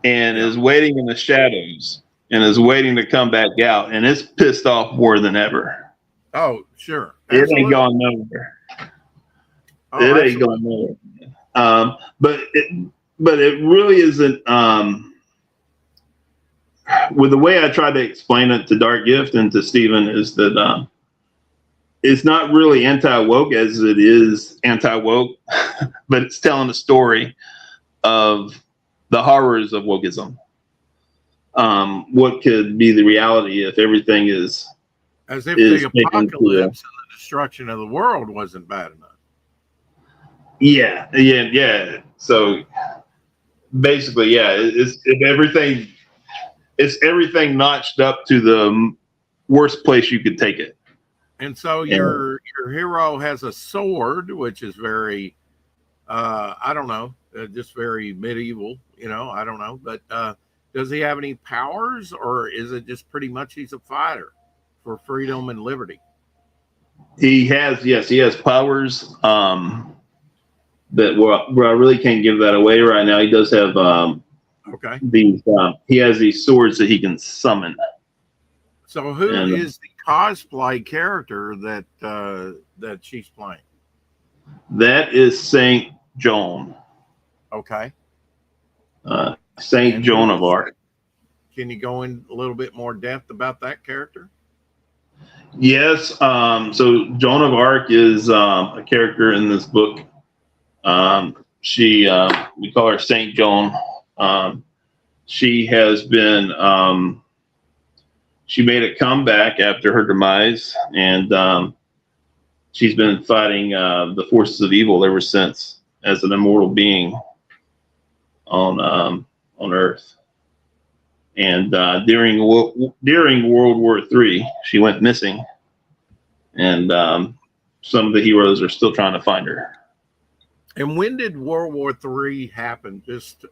and is waiting in the shadows and is waiting to come back out, and it's pissed off more than ever. Oh, sure. Absolutely. It ain't going nowhere. It ain't going nowhere. But it really isn't. With the way I tried to explain it to Dark Gift and to Stephen is that it's not really anti-woke as it is anti-woke, but it's telling a story of the horrors of wokeism. What could be the reality if everything is as if the apocalypse and the destruction of the world wasn't bad enough. Yeah. So basically, it's everything notched up to the worst place you could take it. And so your hero has a sword, which is very, I don't know, just very medieval, I don't know. But does he have any powers, or is it just pretty much he's a fighter for freedom and liberty? He has powers that where I really can't give that away right now. He does have he has these swords that he can summon. So who is the cosplay character that she's playing? That is Saint Joan. Okay. Saint Joan of Arc. Can you go in a little bit more depth about that character? Yes. So Joan of Arc is a character in this book. She we call her Saint Joan. She has been she made a comeback after her demise, and she's been fighting the forces of evil ever since as an immortal being on Earth. And during World War III, she went missing, and some of the heroes are still trying to find her. And when did World War III happen? Just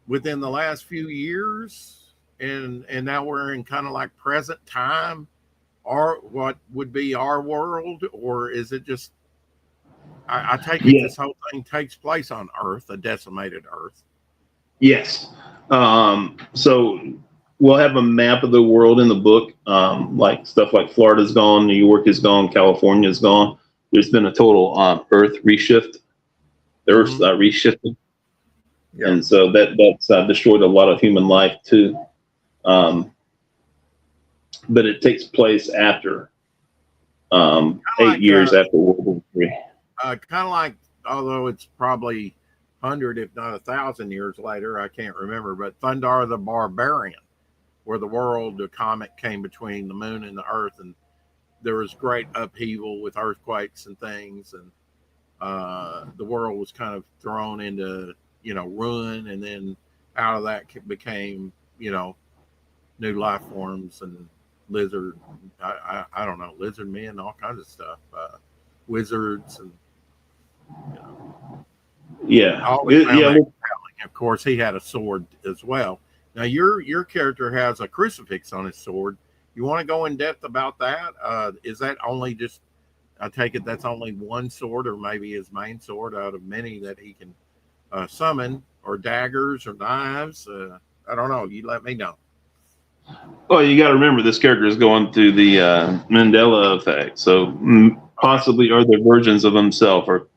within the last few years? And now we're in kind of like present time, or what would be our world? Or is it just, I take it this whole thing takes place on Earth, a decimated Earth? Yes. So we'll have a map of the world in the book. Like stuff like Florida's gone, New York is gone, California's gone. There's been a total Earth reshift. The Earth's reshifted. Yeah. And so that's destroyed a lot of human life too. But it takes place after 8 years after World War III. Kind of like, although it's probably 100, if not 1,000 years later, I can't remember, but Thundar the Barbarian, where the comet came between the moon and the Earth, and there was great upheaval with earthquakes and things, and the world was kind of thrown into ruin, and then out of that became new life forms and lizard. I don't know, lizard men, all kinds of stuff, wizards, and yeah. Of course, he had a sword as well. Now, your character has a crucifix on his sword. You want to go in depth about that? Is that only just? I take it that's only one sword, or maybe his main sword out of many that he can summon, or daggers or knives. I don't know. You let me know. Well, you got to remember this character is going through the Mandela effect, so possibly other versions of himself are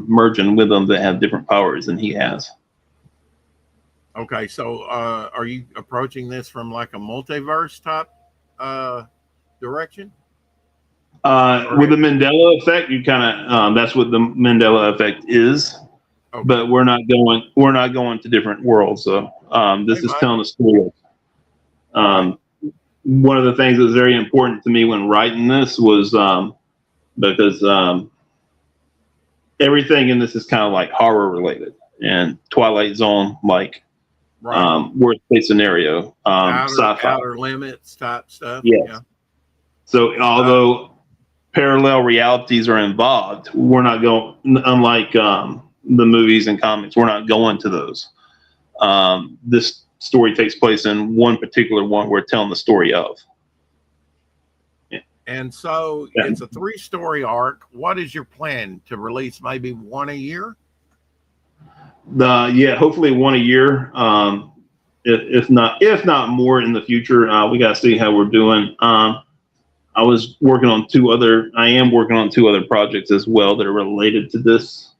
merging with him that have different powers than he has. Okay, so are you approaching this from like a multiverse type direction? With the Mandela effect, you kind of that's what the Mandela effect is. Okay. But we're not going to different worlds. So this is telling a story. One of the things that was very important to me when writing this was because everything in this is kind of like horror related and Twilight Zone like worst case scenario, sci-fi, outer limits type stuff. Yes. Yeah. So although parallel realities are involved, we're not going, unlike the movies and comics, we're not going to those. This story takes place in one particular one we're telling the story of. And so it's a 3-story arc. What is your plan to release? Maybe one a year? Hopefully one a year. If not more in the future. We got to see how we're doing. I am working on 2 other projects as well that are related to this.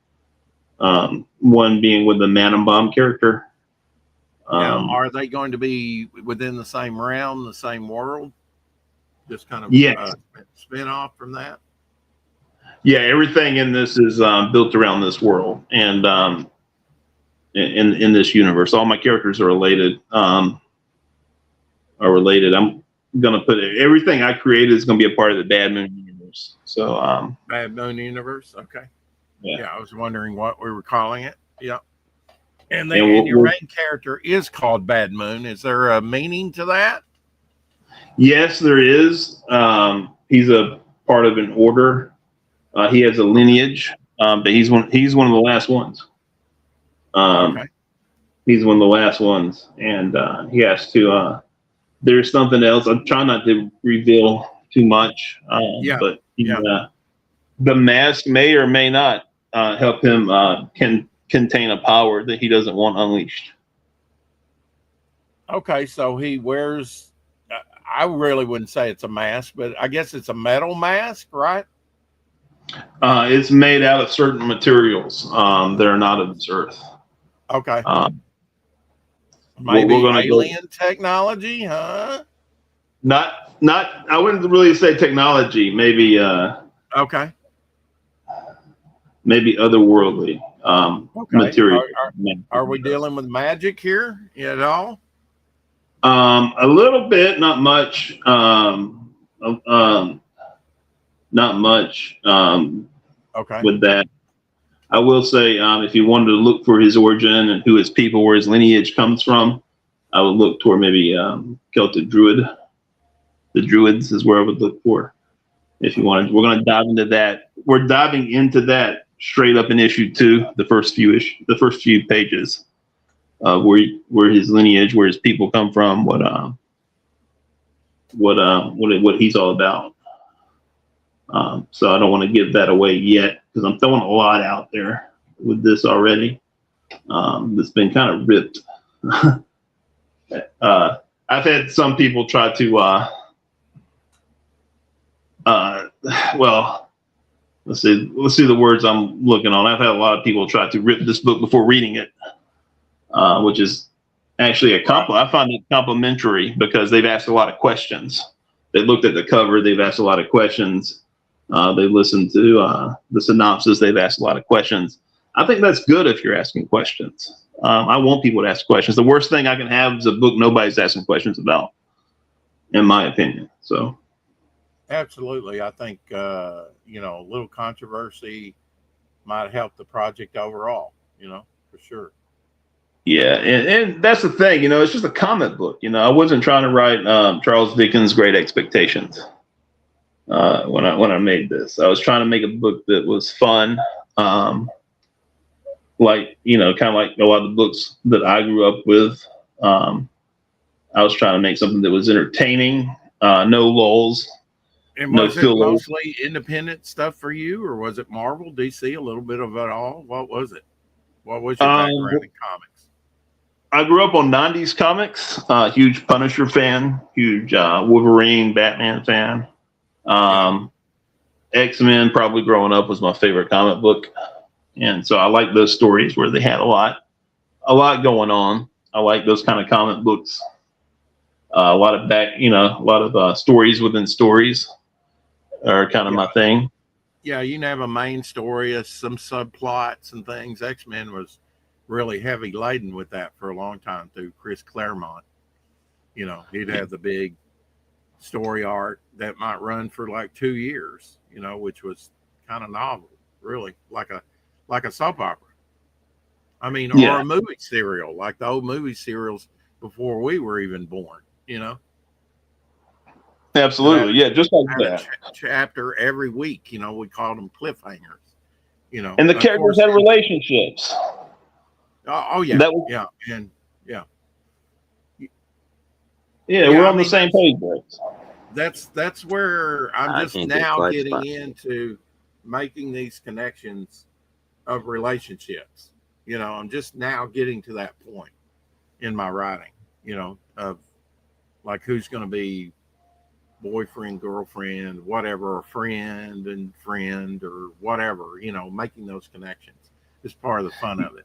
One being with the Manenbaum character. Now, are they going to be within the same realm, the same world? Just kind of spin off from that? Yeah, everything in this is built around this world and in this universe. All my characters are related. I'm gonna put everything I created is gonna be a part of the Bad Moon universe. So Bad Moon universe. Okay. Yeah, I was wondering what we were calling it. Yeah. And your main character is called Bad Moon. Is there a meaning to that? Yes, there is. He's a part of an order. He has a lineage, but he's one of the last ones. Okay. He's one of the last ones, and he has to. There's something else. I'm trying not to reveal too much. But the mask may or may not help him can contain a power that he doesn't want unleashed. Okay, so he wears. I really wouldn't say it's a mask, but I guess it's a metal mask, right? It's made out of certain materials that are not of this earth. Okay. Maybe alien technology, huh? Not. I wouldn't really say technology. Maybe. Okay. Maybe otherworldly material. Are we dealing with magic here at all? A little bit, not much. Not much. Okay. With that, I will say, if you wanted to look for his origin and who his people, where his lineage comes from, I would look toward maybe Celtic Druid. The Druids is where I would look for. If you wanted, we're going to dive into that. We're diving into that straight up in issue 2, the first few pages, where his lineage, where his people come from, what he's all about. So I don't want to give that away yet because I'm throwing a lot out there with this already. That's been kind of ripped. I've had some people try to, well, let's see the words I'm looking on. I've had a lot of people try to rip this book before reading it, which is actually a compliment. I find it complimentary because they've asked a lot of questions. They looked at the cover. They've asked a lot of questions. They've listened to the synopsis. They've asked a lot of questions. I think that's good if you're asking questions. I want people to ask questions. The worst thing I can have is a book nobody's asking questions about. in my opinion. So Absolutely. I think, a little controversy might help the project overall, for sure. yeah, and that's the thing, it's just a comic book. I wasn't trying to write Charles Dickens' Great Expectations when I made this. I was trying to make a book that was fun, like kind of like a lot of the books that I grew up with. I was trying to make something that was entertaining, no lulls, And no was it fillers. mostly independent stuff for you, or was it Marvel, DC, a little bit of it all? What was it? What was your background in comics? I grew up on 90s comics, huge Punisher fan, huge Wolverine, Batman fan. X-Men, probably growing up, was my favorite comic book. And so I like those stories where they had a lot going on. I like those kind of comic books. A lot of stories within stories are kind of my thing. Yeah, you can have a main story, some subplots and things. X-Men was really heavy laden with that for a long time through Chris Claremont. He'd have the big story arc that might run for like 2 years, which was kind of novel, really, like a soap opera. I mean, or a movie serial, like the old movie serials before we were even born, Absolutely. Yeah, just like that. Chapter every week, we called them cliffhangers, And the characters had relationships. Oh yeah. Yeah, we're on the same page. That's where I'm just now getting into making these connections of relationships. I'm just now getting to that point in my writing, of like who's going to be boyfriend, girlfriend, whatever, or friend and friend or whatever, making those connections is part of the fun of it.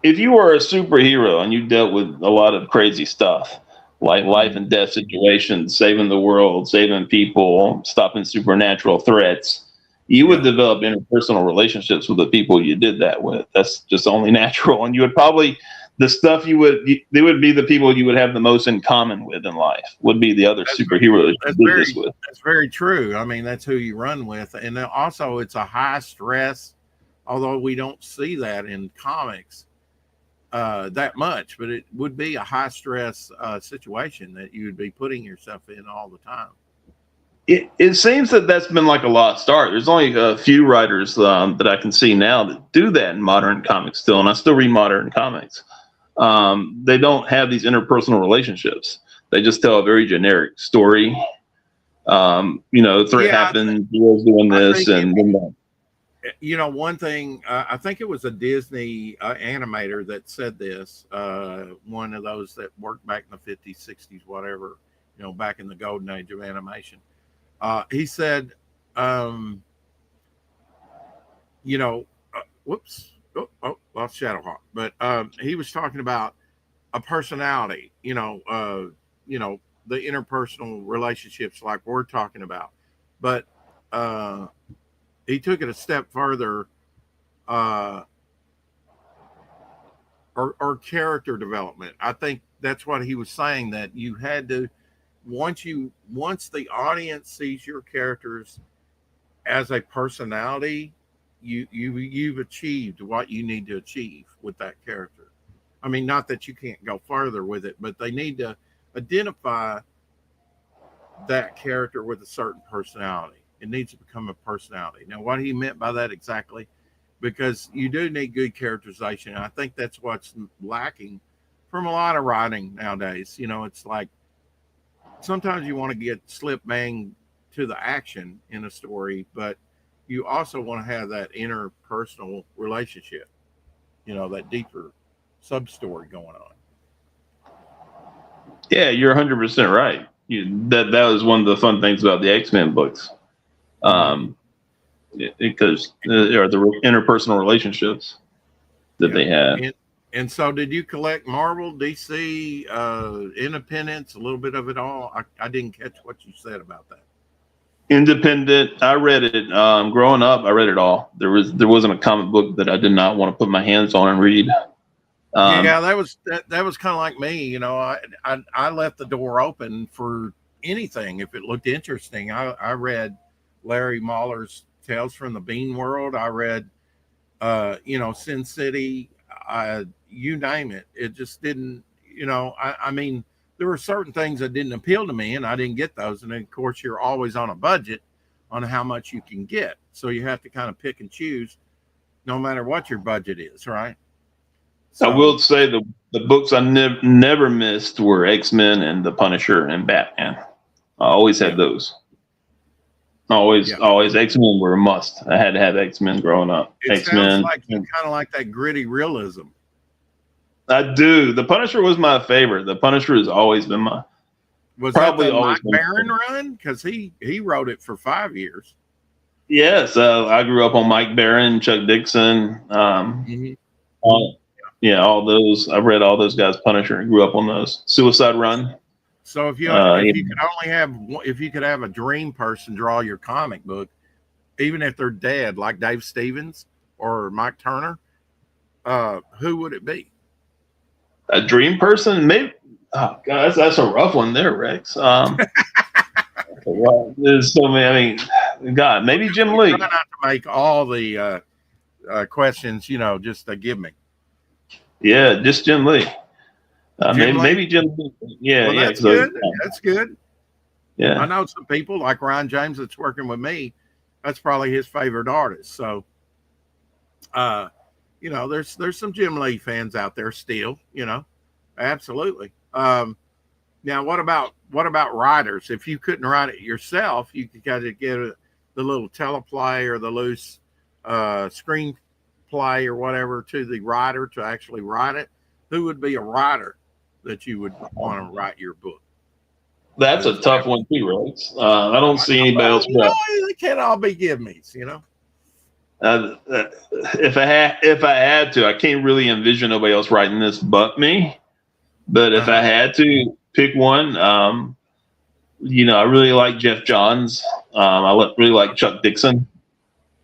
If you were a superhero and you dealt with a lot of crazy stuff, like life and death situations, saving the world, saving people, stopping supernatural threats, you would develop interpersonal relationships with the people you did that with. That's just only natural. And you would probably, they would be the people you would have the most in common with in life, would be the other superheroes you did this with. That's very true. I mean, that's who you run with. And also it's a high stress, although we don't see that in comics that much, but it would be a high stress situation that you would be putting yourself in all the time. It seems that's been like a lost start. There's only a few writers that I can see now that do that in modern comics still, and I still read modern comics. They don't have these interpersonal relationships. They just tell a very generic story. Threat happened, heroes doing this, and one thing, I think it was a Disney animator that said this, one of those that worked back in the 50s, 60s, whatever, back in the golden age of animation. He said, whoops, lost Shadowhawk. But he was talking about a personality, the interpersonal relationships like we're talking about. But he took it a step further, or character development. I think that's what he was saying, that you had to, once the audience sees your characters as a personality, you've achieved what you need to achieve with that character. I mean, not that you can't go further with it, but they need to identify that character with a certain personality. It needs to become a personality. Now, what he meant by that exactly, because you do need good characterization. And I think that's what's lacking from a lot of writing nowadays. It's like sometimes you want to get slip bang to the action in a story, but you also want to have that interpersonal relationship, that deeper sub story going on. Yeah, you're 100% right. That was one of the fun things about the X-Men books. Because there are the interpersonal relationships that they have. And so did you collect Marvel, DC, Independence, a little bit of it all? I didn't catch what you said about that. Independent, I read it. Growing up, I read it all. There wasn't a comic book that I did not want to put my hands on and read. Yeah, that was kind of like me. You know, I left the door open for anything if it looked interesting. I read Larry Mahler's Tales from the Bean World. I read, Sin City. You name it. It just didn't. I mean, there were certain things that didn't appeal to me, and I didn't get those. And then, of course, you're always on a budget on how much you can get, so you have to kind of pick and choose, no matter what your budget is, right? So, I will say the books I never missed were X-Men and The Punisher and Batman. I always had those. Always X-Men were a must. I had to have X-Men growing up. X-Men. Sounds like you kind of like that gritty realism. I do. The Punisher was my favorite. The Punisher has always been my. Was probably that the Mike Baron run? Because he wrote it for 5 years. Yes, I grew up on Mike Baron, Chuck Dixon. All those. I read all those guys. Punisher and grew up on those. Suicide Run. So if you could have a dream person draw your comic book, even if they're dead, like Dave Stevens or Mike Turner, who would it be? A dream person? Maybe. Oh God, that's a rough one there, Rex. There's so many. I mean, God, maybe Jim Lee. Try not to make all the questions, just to give me. Yeah, just Jim Lee. Maybe Jim Lee. Yeah, well, that's good. That's good. Yeah, I know some people like Ryan James that's working with me. That's probably his favorite artist. So, there's some Jim Lee fans out there still. Absolutely. Now, what about writers? If you couldn't write it yourself, you could kind of get the little teleplay or the loose screenplay or whatever to the writer to actually write it. Who would be a writer that you would want to write your book? That's a tough one too, Rex. I don't see anybody else. They can't all be give me's, If I had to, I can't really envision nobody else writing this but me. But if I had to pick one, I really like Jeff Johns. I really like Chuck Dixon.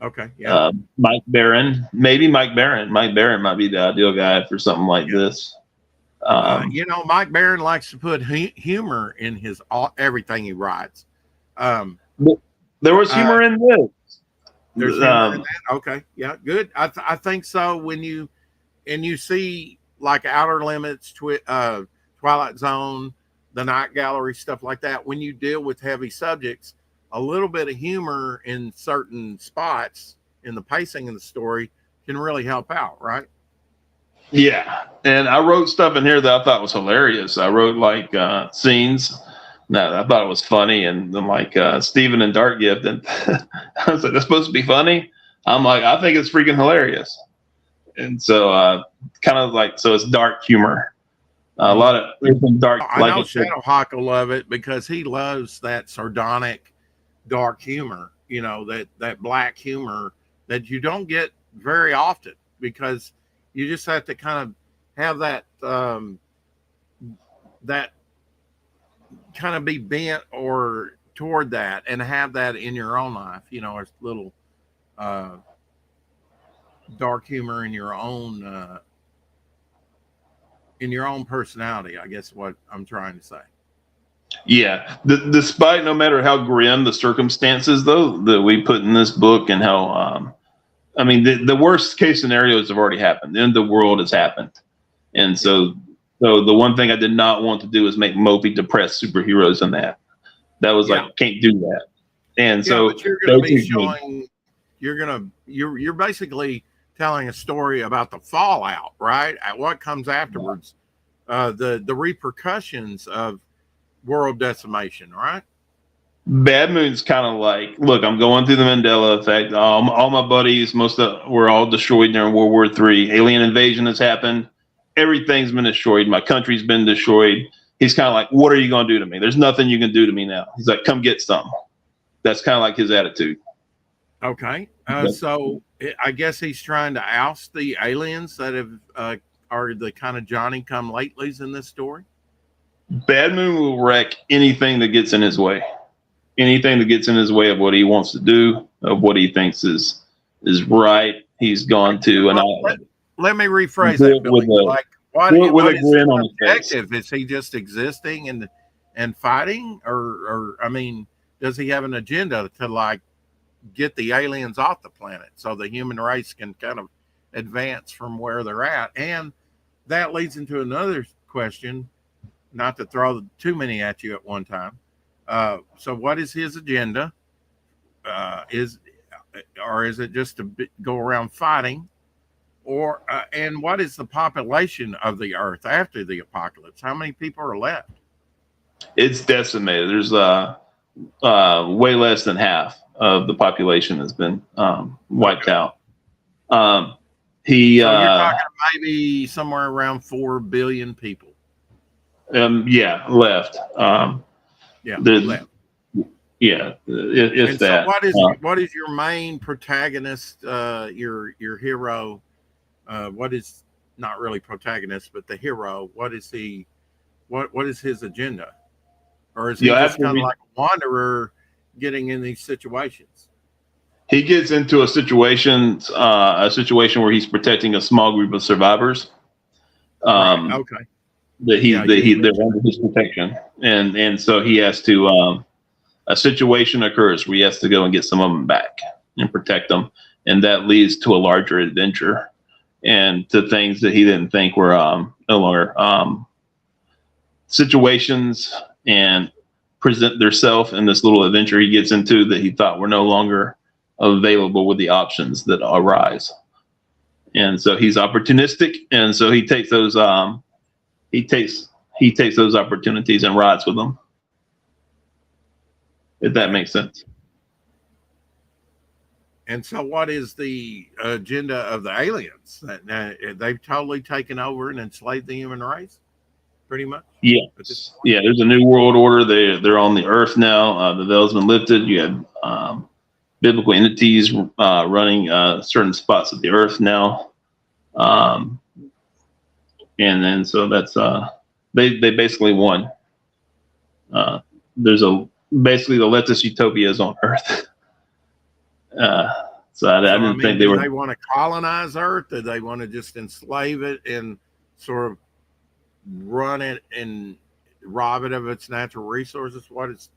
Okay. Yeah. Mike Baron, maybe Mike Baron. Mike Baron might be the ideal guy for something like this. Mike Baron likes to put humor in his everything he writes. There was humor in this. There's humor in that. Okay. Yeah. Good. I think so. When you see like Outer Limits, Twilight Zone, The Night Gallery, stuff like that, when you deal with heavy subjects, a little bit of humor in certain spots in the pacing of the story can really help out, right? Yeah. And I wrote stuff in here that I thought was hilarious. I wrote like scenes that I thought it was funny. And then like Steven and Dark Gift. And I was like, that's supposed to be funny. I'm like, I think it's freaking hilarious. And so so it's dark humor. A lot of dark. I know Shadowhawk will love it because he loves that sardonic, dark humor. That black humor that you don't get very often because you just have to kind of have that that kind of be bent or toward that and have that in your own life. A little dark humor in your own personality, I guess what I'm trying to say. Yeah. Despite no matter how grim the circumstances though that we put in this book and how the worst case scenarios have already happened. The end of the world has happened. And so the one thing I did not want to do is make mopey depressed superheroes in that. That was like can't do that. And but you're gonna be showing you're basically telling a story about the fallout, right? At what comes afterwards, the repercussions of world decimation, right? Bad Moon's kind of like, look, I'm going through the Mandela effect. All my buddies, were all destroyed during World War III. Alien invasion has happened. Everything's been destroyed. My country's been destroyed. He's kind of like, what are you going to do to me? There's nothing you can do to me now. He's like, come get some. That's kind of like his attitude. Okay. So I guess he's trying to oust the aliens that are the kind of Johnny come latelys in this story. Bad Moon will wreck anything that gets in his way. Anything that gets in his way of what he wants to do, of what he thinks is right, he's gone to. And let me rephrase that, Billy. with what a is grin his on his face. objective? Is he just existing and fighting, or I mean, does he have an agenda to like get the aliens off the planet so the human race can kind of advance from where they're at? And that leads into another question, not to throw too many at you at one time. So what is his agenda? Is it just to go around fighting, or and what is the population of the Earth after the apocalypse? How many people are left? It's decimated. There's way less than half of the population has been wiped out. So you're talking maybe somewhere around 4 billion people. Yeah, left. Left. Yeah, if and that. So what is your main protagonist? Your hero? What is not really protagonist, but the hero? What is he? What is his agenda? Or is he just kind of like a wanderer getting in these situations? He gets into a situation where he's protecting a small group of survivors. Right. Okay. They're under his protection, and so he has to. A situation occurs where he has to go and get some of them back and protect them, and that leads to a larger adventure and to things that he didn't think were no longer situations, and present themselves in this little adventure he gets into that he thought were no longer available with the options that arise. And so he's opportunistic, and so he takes those he takes those opportunities and rides with them. If that makes sense. And so what is the agenda of the aliens? They've totally taken over and enslaved the human race, pretty much? Yes. Yeah, there's a new world order. They're on the earth now. The veil's been lifted. You have biblical entities running certain spots of the earth now. And then so that's they basically won. There's basically the Letus Utopia is on Earth. So I didn't think they were. Do they want to colonize Earth? Do they want to just enslave it and sort of run it and rob it of its natural resources? What is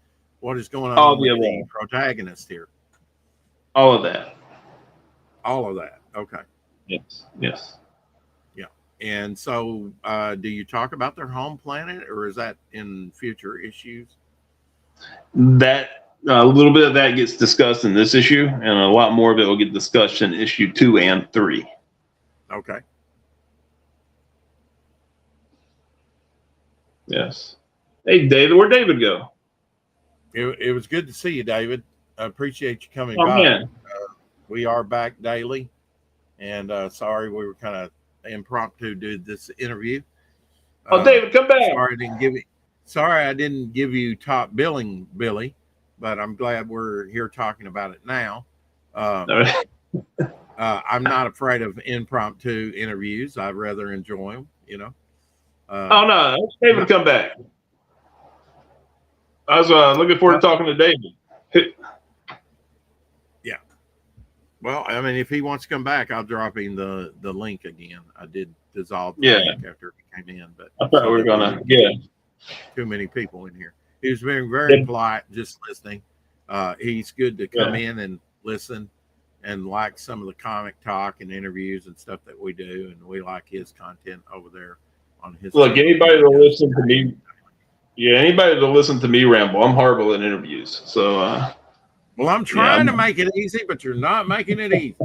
going on with the protagonist here? All of that. All of that. Okay. Yes. Yeah. And so, do you talk about their home planet, or is that in future issues? That a little bit of that gets discussed in this issue, and a lot more of it will get discussed in issue 2 and 3. Okay. Yes. Hey, David, where'd David go? It was good to see you, David. I appreciate you coming by. Man. We are back daily, and sorry we were kind of impromptu did this interview. David, come back. Sorry I didn't give you top billing, Billy, but I'm glad we're here talking about it now. I'm not afraid of impromptu interviews. I'd rather enjoy them, you know. No, David, come back. I was looking forward to talking to David. Yeah. Well, I mean, if he wants to come back, I'll drop him the link again. I did dissolve the link after he came in, but I thought we were gonna too many people in here. He was being very polite, just listening. He's good to come in and listen and like some of the comic talk and interviews and stuff that we do, and we like his content over there on his. Look, anybody to listen to me. Yeah, anybody to listen to me ramble. I'm horrible in interviews, so. Well, I'm trying to make it easy, but you're not making it easy.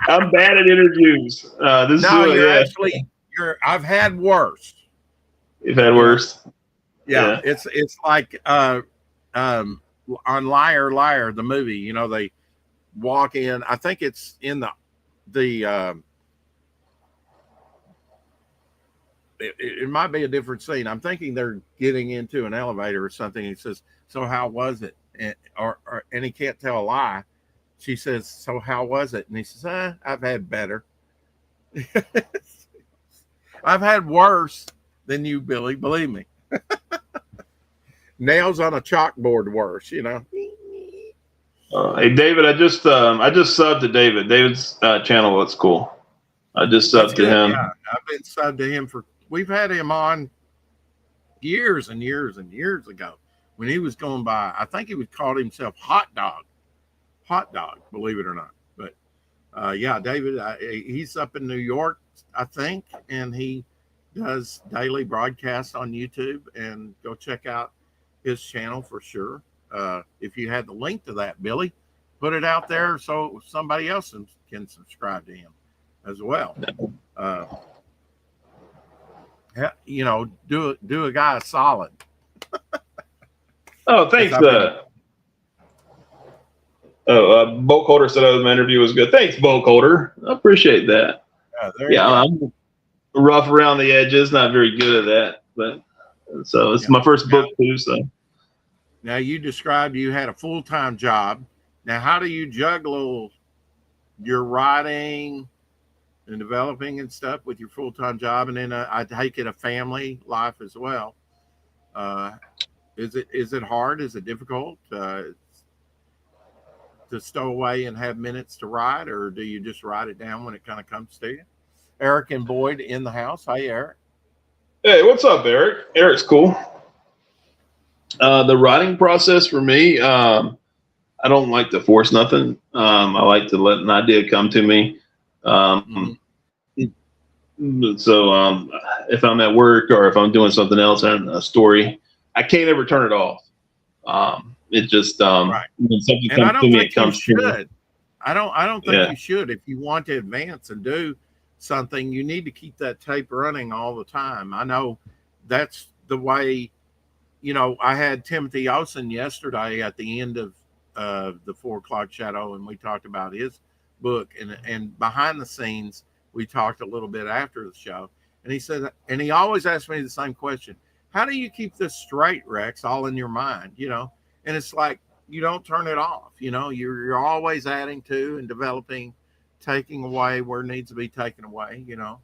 I'm bad at interviews. I've had worse. You've had worse. Yeah. It's like on Liar Liar, the movie. You know, they walk in. I think it's in the. It might be a different scene. I'm thinking they're getting into an elevator or something. He says, "So how was it?" And he can't tell a lie. She says, "So how was it?" And he says, "I've had better." I've had worse than you, Billy. Believe me. Nails on a chalkboard worse, you know. Hey, David, I just subbed to David. David's channel looks cool. I just That's subbed to good. him. Yeah, I've been subbed to him we've had him on years and years and years ago when he was going by. I think he would call himself Hot Dog, believe it or not. But yeah, David, he's up in New York, I think, and he does daily broadcasts on YouTube. And go check out his channel for sure. If you had the link to that, Billy, put it out there so somebody else can subscribe to him as well. You know, do a guy a solid. Oh, thanks. Bo Coulter said my interview was good. Thanks, Bo Coulter. I appreciate that. Yeah, I'm rough around the edges, not very good at that, but so it's my first book too. So now you described you had a full-time job. Now, how do you juggle your writing and developing and stuff with your full-time job, and then I take it a family life as well? Is it hard? Is it difficult to stow away and have minutes to write, or do you just write it down when it kind of comes to you? Eric and Boyd in the house. Hey, Eric. Hey, what's up, Eric? Eric's cool. The writing process for me, I don't like to force nothing. I like to let an idea come to me. So if I'm at work or if I'm doing something else and a story, I can't ever turn it off. It just Right. when something And I comes don't to me, think it comes you to me. should. I don't think you should. If you want to advance and do something, you need to keep that tape running all the time. I know that's the way. You know, I had Timothy Olsen yesterday at the end of the 4 o'clock shadow, and we talked about his book, and behind the scenes we talked a little bit after the show, and he said, and he always asked me the same question: how do you keep this straight, Rex, all in your mind? You know, and it's like you don't turn it off. You know, you're always adding to and developing, taking away where it needs to be taken away. You know,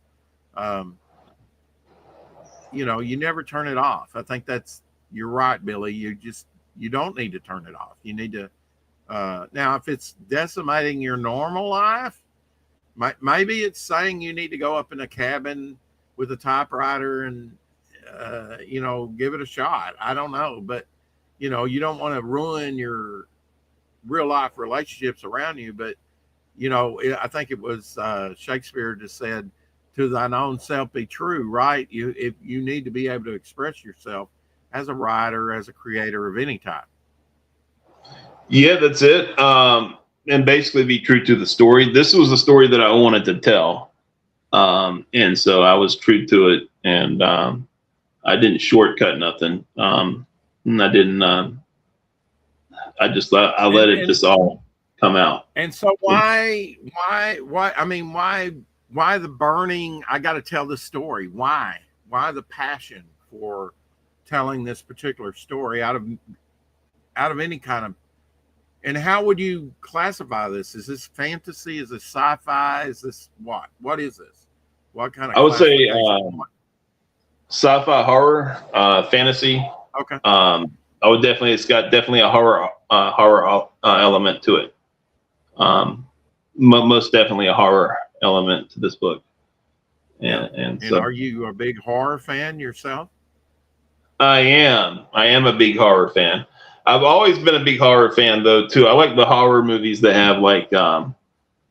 you never turn it off. I think you're right, Billy. You don't need to turn it off. You need to now if it's decimating your normal life, maybe it's saying you need to go up in a cabin with a typewriter and you know, give it a shot. I don't know, but you know, you don't want to ruin your real life relationships around you. But you know, I think it was Shakespeare just said, "To thine own self be true." Right? If you need to be able to express yourself as a writer, as a creator of any type. Yeah, that's it. And basically be true to the story. This was the story that I wanted to tell. And so I was true to it, and I didn't shortcut nothing. And I didn't, I just let it just all come out. And so why, I mean, why the burning, I got to tell this story. Why the passion for telling this particular story out of any kind of, and how would you classify this? Is this fantasy? Is this sci-fi? Is this what is this? What kind of, I would say sci-fi, horror, fantasy. Okay. It's got definitely a horror element to it. Most definitely a horror element to this book. And so, are you a big horror fan yourself? I am a big horror fan. I've always been a big horror fan though too. I like the horror movies that have like the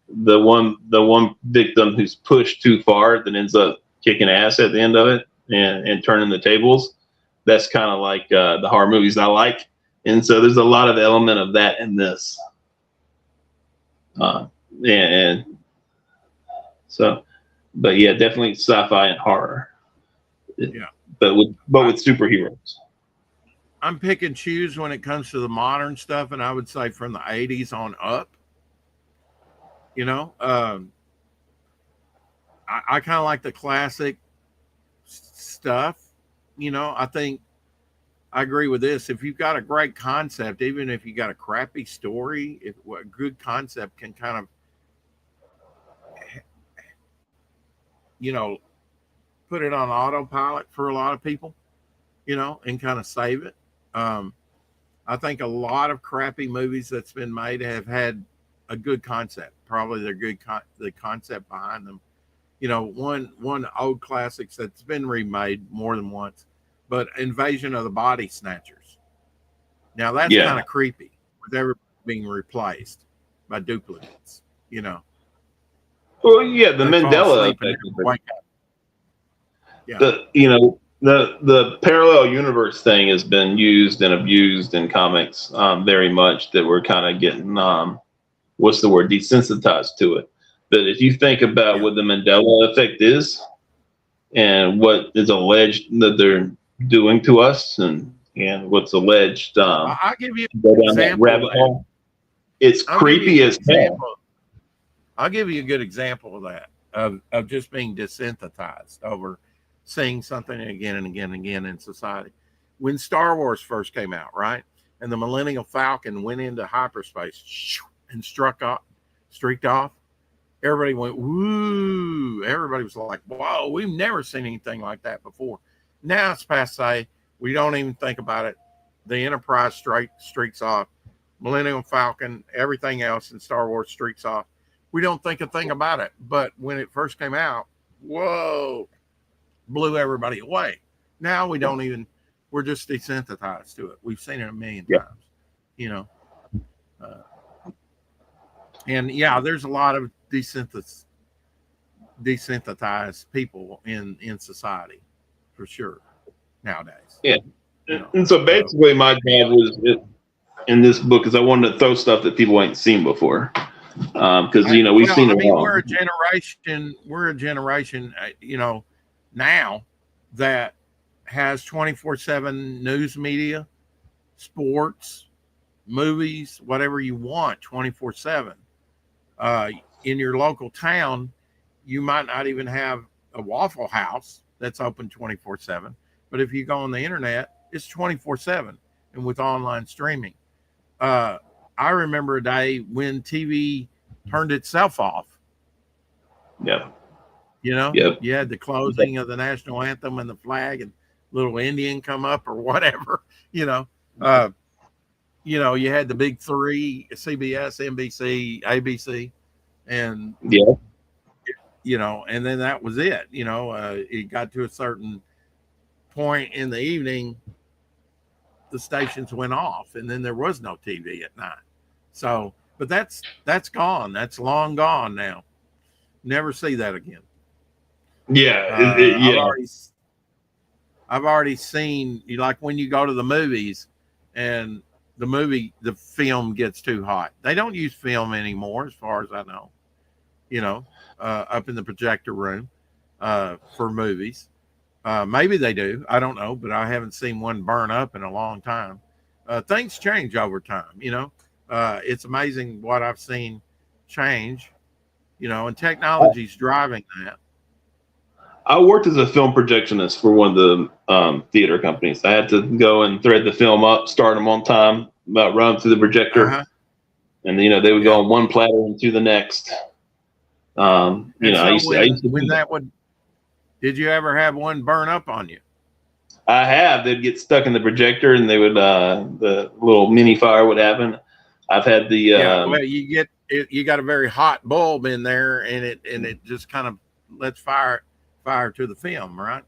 one victim who's pushed too far that ends up kicking ass at the end of it and turning the tables. That's kind of like the horror movies I like. And so there's a lot of element of that in this. And so, but yeah, definitely sci-fi and horror. Yeah. But with superheroes. I'm pick and choose when it comes to the modern stuff, and I would say from the 80s on up. You know, I kind of like the classic stuff. You know, I think I agree with this. If you've got a great concept, even if you got a crappy story, a good concept can kind of, you know, put it on autopilot for a lot of people, you know, and kind of save it. I think a lot of crappy movies that's been made have had a good concept. Probably they're good. The concept behind them You know, one old classics that's been remade more than once, but Invasion of the Body Snatchers. Now that's kind of creepy with everybody being replaced by duplicates. You know. Well, yeah, the They fall Mandela asleep and effect. never wake up. Yeah. The parallel universe thing has been used and abused in comics very much, that we're kind of getting what's the word, desensitized to it. But if you think about what the Mandela effect is and what is alleged that they're doing to us, and what's alleged, I'll give you go an down that example. rabbit hole. It's creepy as hell. I'll give you a good example of that, of just being desensitized over seeing something again and again and again in society. When Star Wars first came out, right, and the Millennium Falcon went into hyperspace and streaked off, everybody went, woo. Everybody was like, whoa, we've never seen anything like that before. Now it's passe. We don't even think about it. The Enterprise streaks off. Millennium Falcon, everything else in Star Wars streaks off. We don't think a thing about it. But when it first came out, whoa, blew everybody away. Now we don't even, we're just desensitized to it. We've seen it a million times, you know. And yeah, there's a lot of desensitized people in society for sure nowadays. Yeah. You know, and so basically my job was in this book is I wanted to throw stuff that people ain't seen before. Because we've seen it all. We're a generation, you know, now that has 24/7 news media, sports, movies, whatever you want, 24/7. In your local town, you might not even have a Waffle House that's open 24/7, but if you go on the internet, it's 24/7, and with online streaming. I remember a day when TV turned itself off. Yeah. You know, you had the closing of the national anthem and the flag and little Indian come up or whatever, you know, you had the big three, CBS, NBC, ABC, and, you know, and then that was it. You know, it got to a certain point in the evening, the stations went off, and then there was no TV at night. So, but that's gone. That's long gone now. Never see that again. I've already seen, like when you go to the movies and the film gets too hot. They don't use film anymore, as far as I know, you know, up in the projector room for movies. Maybe they do. I don't know, but I haven't seen one burn up in a long time. Things change over time, you know. It's amazing what I've seen change, you know, and technology's driving that. I worked as a film projectionist for one of the theater companies. I had to go and thread the film up, start them on time, run them through the projector, and they would go on one platter and to the next. I used to. Did you ever have one burn up on you? I have. They'd get stuck in the projector, and they would the little mini fire would happen. I've had the well, you got a very hot bulb in there, and it just kind of lets fire to the film, right?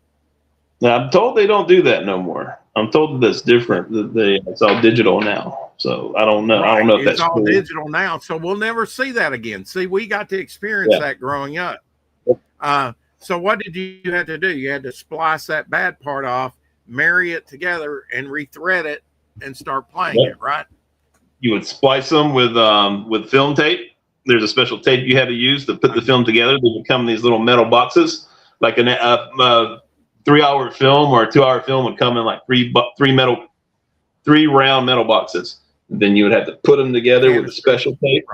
Now, I'm told they don't do that no more. I'm told that that's different. It's all digital now, so I don't know. Right. I don't know if that's all digital now, so we'll never see that again. See, we got to experience that growing up. So what did you have to do? You had to splice that bad part off, marry it together, and rethread it, and start playing it, right? You would splice them with film tape. There's a special tape you had to use to put the film together. They would come in these little metal boxes, like a 3-hour film or a 2-hour film would come in like three round metal boxes. And then you would have to put them together with a special tape,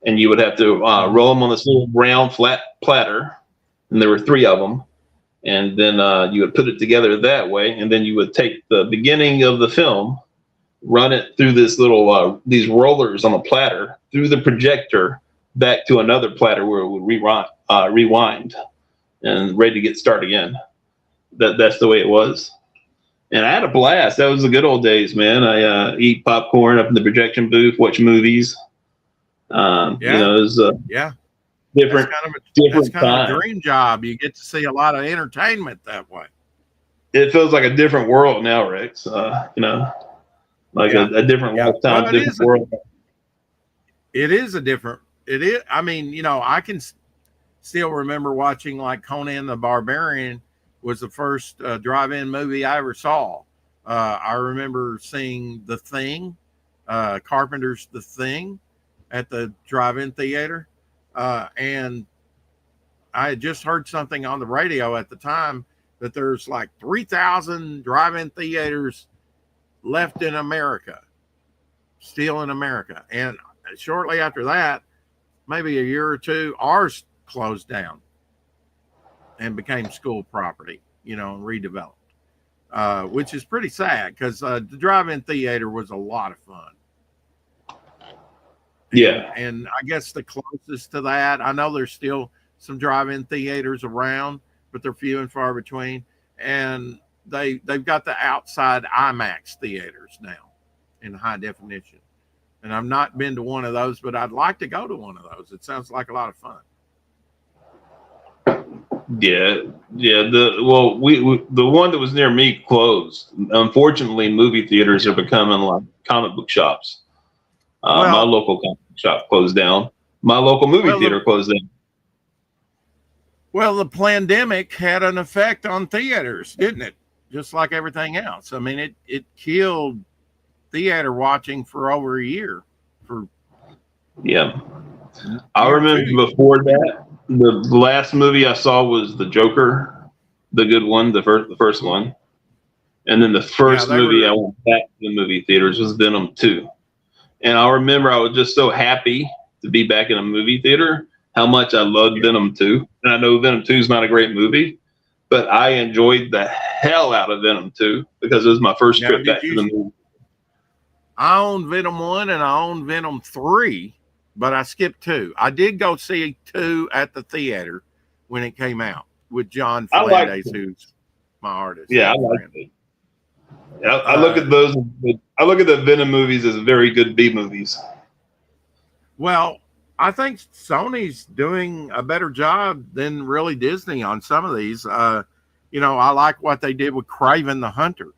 and you would have to roll them on this little round flat platter. And there were 3 of them, and then you would put it together that way, and then you would take the beginning of the film, run it through this little these rollers on a platter through the projector back to another platter where it would rewind and ready to get started again. That's the way it was, and I had a blast. That was the good old days, man. I eat popcorn up in the projection booth, watch movies. It was different, that's kind of a time. dream job. You get to see a lot of entertainment that way. It feels like a different world now, Rex. You know, like a different lifetime, well, different world. It is a different. It is. I mean, you know, I can still remember watching like Conan the Barbarian was the first drive-in movie I ever saw. I remember seeing The Thing, Carpenter's The Thing, at the drive-in theater, and I had just heard something on the radio at the time that there's like 3,000 drive-in theaters left in America, still in America. And shortly after that, maybe a year or two, ours closed down and became school property, you know, and redeveloped, which is pretty sad because the drive-in theater was a lot of fun. Yeah. And I guess the closest to that, I know there's still some drive-in theaters around, but they're few and far between. And they've got the outside IMAX theaters now in high definition. And I've not been to one of those, but I'd like to go to one of those. It sounds like a lot of fun. Yeah. The one that was near me closed. Unfortunately, movie theaters are becoming like comic book shops. My local comic book shop closed down. My local movie theater closed down. Well, the pandemic had an effect on theaters, didn't it? Just like everything else. I mean, it killed theater watching for over a year. I remember before that, the last movie I saw was The Joker, the good one, the first one. And then the first movie I went back to the movie theaters was Venom 2. And I remember I was just so happy to be back in a movie theater, how much I loved Venom 2. And I know Venom 2 is not a great movie, but I enjoyed the hell out of Venom 2 because it was my first trip back to the movie. I own Venom 1 and I own Venom 3, but I skipped 2. I did go see 2 at the theater when it came out with John Fernandez, who's my artist. Yeah, I like it. I look at those. I look at the Venom movies as very good B movies. Well, I think Sony's doing a better job than really Disney on some of these. You know, I like what they did with Kraven the Hunter.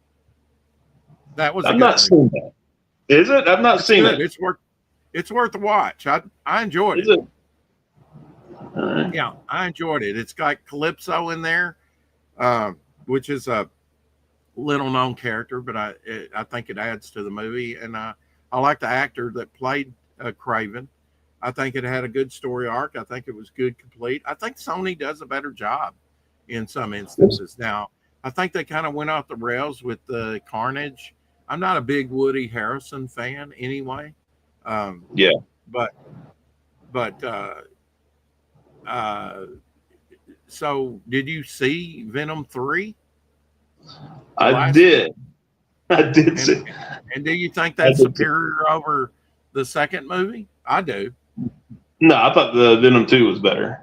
That was. I've not seen that. Is it? I've not seen it. It's worth a watch. I enjoyed it. Is it? Yeah, I enjoyed it. It's got Calypso in there, which is a little known character, but I think it adds to the movie. And I like the actor that played Kraven. I think it had a good story arc. I think it was good, complete. I think Sony does a better job in some instances. Now, I think they kind of went off the rails with the Carnage. I'm not a big Woody Harrelson fan anyway. So did you see Venom 3? I did see. And do you think that's superior over the second movie? I do. No, I thought the Venom 2 was better.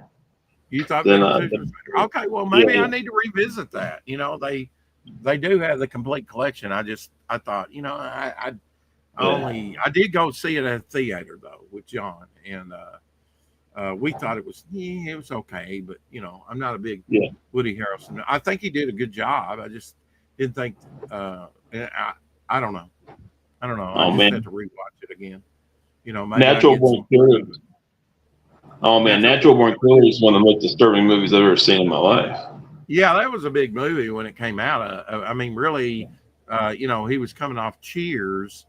You thought Venom 2 was better? Okay, well maybe I need to revisit that. You know, they do have the complete collection. I thought, you know, I did go see it at a theater though with John, and we thought it was okay, but you know, I'm not a big Woody Harrelson. I think he did a good job. I just didn't think. I don't know. I just had to rewatch it again. You know, Natural Born Killers. Oh man, Natural Born Killers is one of the most disturbing movies I've ever seen in my life. Yeah, that was a big movie when it came out. I mean, really, you know, he was coming off Cheers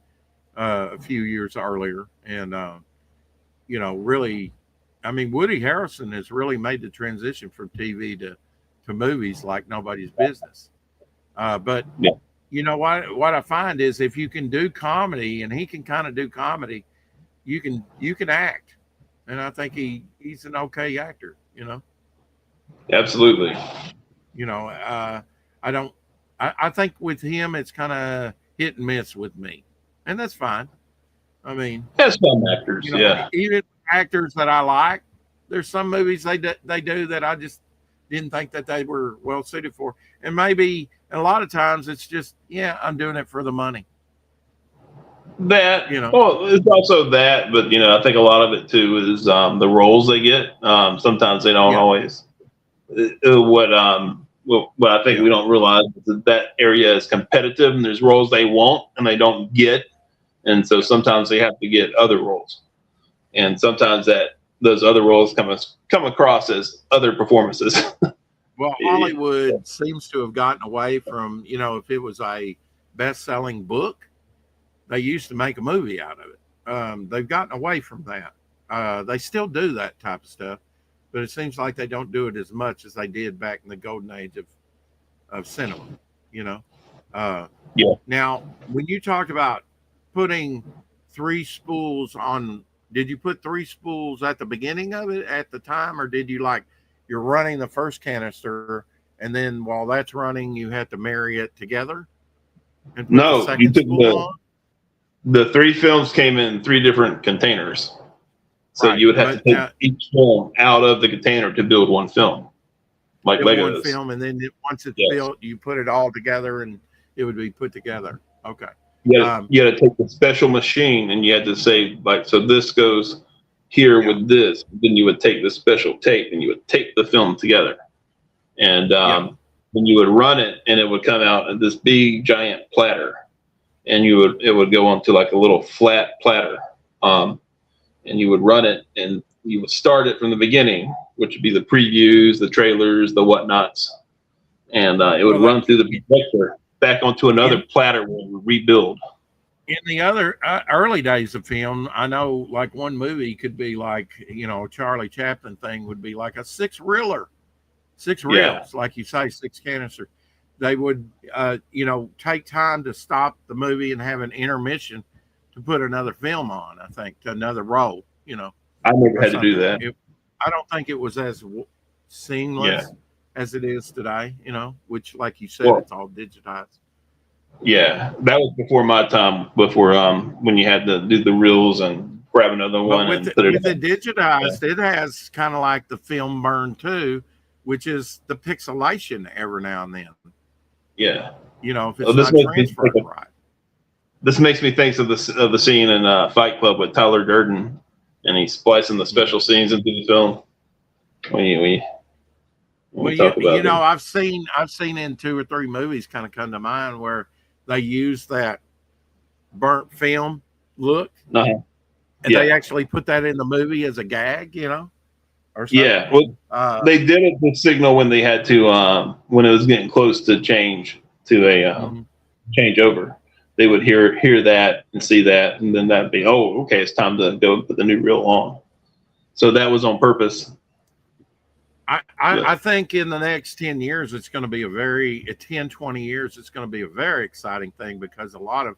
a few years earlier, and you know, really, I mean, Woody Harrelson has really made the transition from TV to movies like nobody's business. But you know what I find is if you can do comedy, and he can kind of do comedy, you can act, and I think he's an okay actor. You know, absolutely. You know, I think with him it's kind of hit and miss with me, and that's fine. I mean, that's some actors, you know, even actors that I like, there's some movies they do that I just didn't think that they were well suited for, and a lot of times it's just I'm doing it for the money. That, You know, well, it's also that, but I think a lot of it too is the roles they get. Sometimes they don't yeah, always. What I think yeah, we don't realize is that area is competitive, and there's roles they want and they don't get, and so sometimes they have to get other roles, and sometimes that those other roles come across as other performances. Well, Hollywood seems to have gotten away from, if it was a best-selling book, they used to make a movie out of it. They've gotten away from that. They still do that type of stuff, but it seems like they don't do it as much as they did back in the golden age of cinema. You know. Yeah. Now, when you talk about putting three spools on, did you put three spools at the beginning of it at the time, or did you you're running the first canister, and then while that's running, you have to marry it together and put the No, you second took spool on? the three films came in three different containers. So Right, you would have to but take each film out of the container to build one film, like build Legos. one film, and then once it's Yes. built, you put it all together, and it would be put together. Okay. You had to take the special machine, and you had to say, so this goes here with this. Then you would take the special tape, and you would tape the film together. And then you would run it, and it would come out in this big, giant platter. And it would go onto like a little flat platter. And you would run it, and you would start it from the beginning, which would be the previews, the trailers, the whatnots. And it would run through the projector back onto another platter where it would rebuild. In the other early days of film, I know one movie could be a Charlie Chaplin thing would be like a six reels, like you say, six canisters. They would, take time to stop the movie and have an intermission to put another film on, I think, to another roll, I never had to do that. I don't think it was as seamless as it is today, which, like you said, it's all digitized. Yeah, that was before my time. Before when you had to do the reels and grab another one with and put it. With it digitized, it has kind of like the film burn too, which is the pixelation every now and then. Yeah, if it's not transferred right. This makes me think of the scene in Fight Club with Tyler Durden, and he's splicing the special scenes into the film. I've seen in 2 or 3 movies kind of come to mind where they use that burnt film look, and they actually put that in the movie as a gag, or something. Yeah, well, they did it to signal when they had to when it was getting close to change to a change over. They would hear that and see that, and then that'd be, oh, okay, it's time to go put the new reel on. So that was on purpose. I think in the next 10 years, it's going to be 20 years, it's going to be a very exciting thing, because a lot of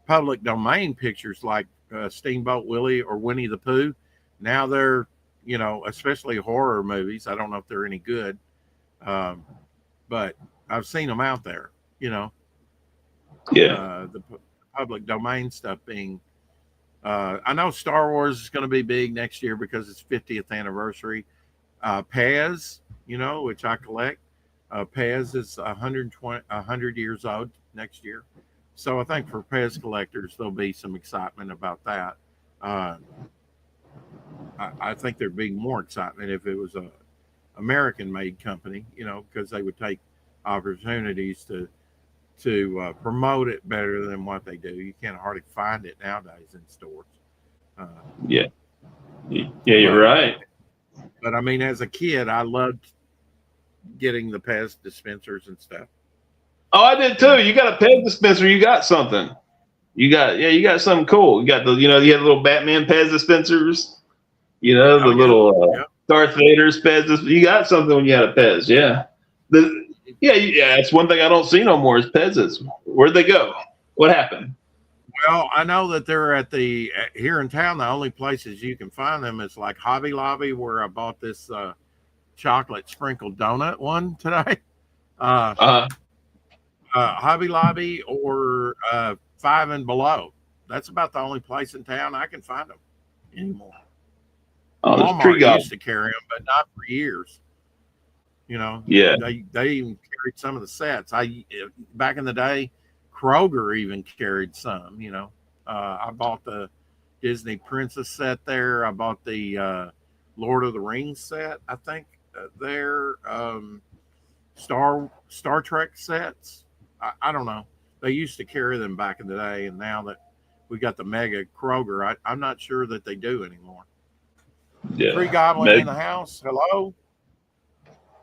public domain pictures like Steamboat Willie or Winnie the Pooh, now they're, especially horror movies. I don't know if they're any good, but I've seen them out there, the public domain stuff being, I know Star Wars is going to be big next year because it's 50th anniversary. Pez, which I collect. Pez is 100 years old next year. So I think for Pez collectors, there'll be some excitement about that. I think there'd be more excitement if it was a American-made company, because they would take opportunities to promote it better than what they do. You can't hardly find it nowadays in stores. You're right. But I mean, as a kid, I loved getting the Pez dispensers and stuff. Oh, I did too. You got a Pez dispenser. You got something. You got something cool. You got you had little Batman Pez dispensers. Little Darth Vader's Pez. You got something when you had a Pez. Yeah. It's one thing I don't see no more is Pez's. Where'd they go? What happened? Well, I know that they're here in town. The only places you can find them is like Hobby Lobby, where I bought this chocolate sprinkled donut one today. Hobby Lobby or 5 and Below. That's about the only place in town I can find them anymore. Walmart used to carry them, but not for years. Yeah. They even carried some of the sets. Back in the day, Kroger even carried some. I bought the Disney Princess set there. I bought the Lord of the Rings set. I think there. Star Trek sets. I don't know. They used to carry them back in the day, and now that we got the Mega Kroger, I'm not sure that they do anymore. Yeah. Free Goblin in the house. Hello.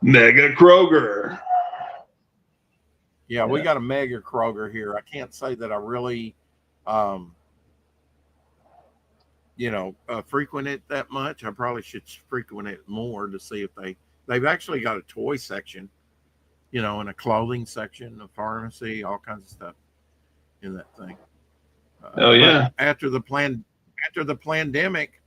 Mega Kroger. Yeah, we got a Mega Kroger here. I can't say that I really, frequent it that much. I probably should frequent it more to see if they've actually got a toy section, and a clothing section, a pharmacy, all kinds of stuff in that thing. Oh yeah. After the pandemic,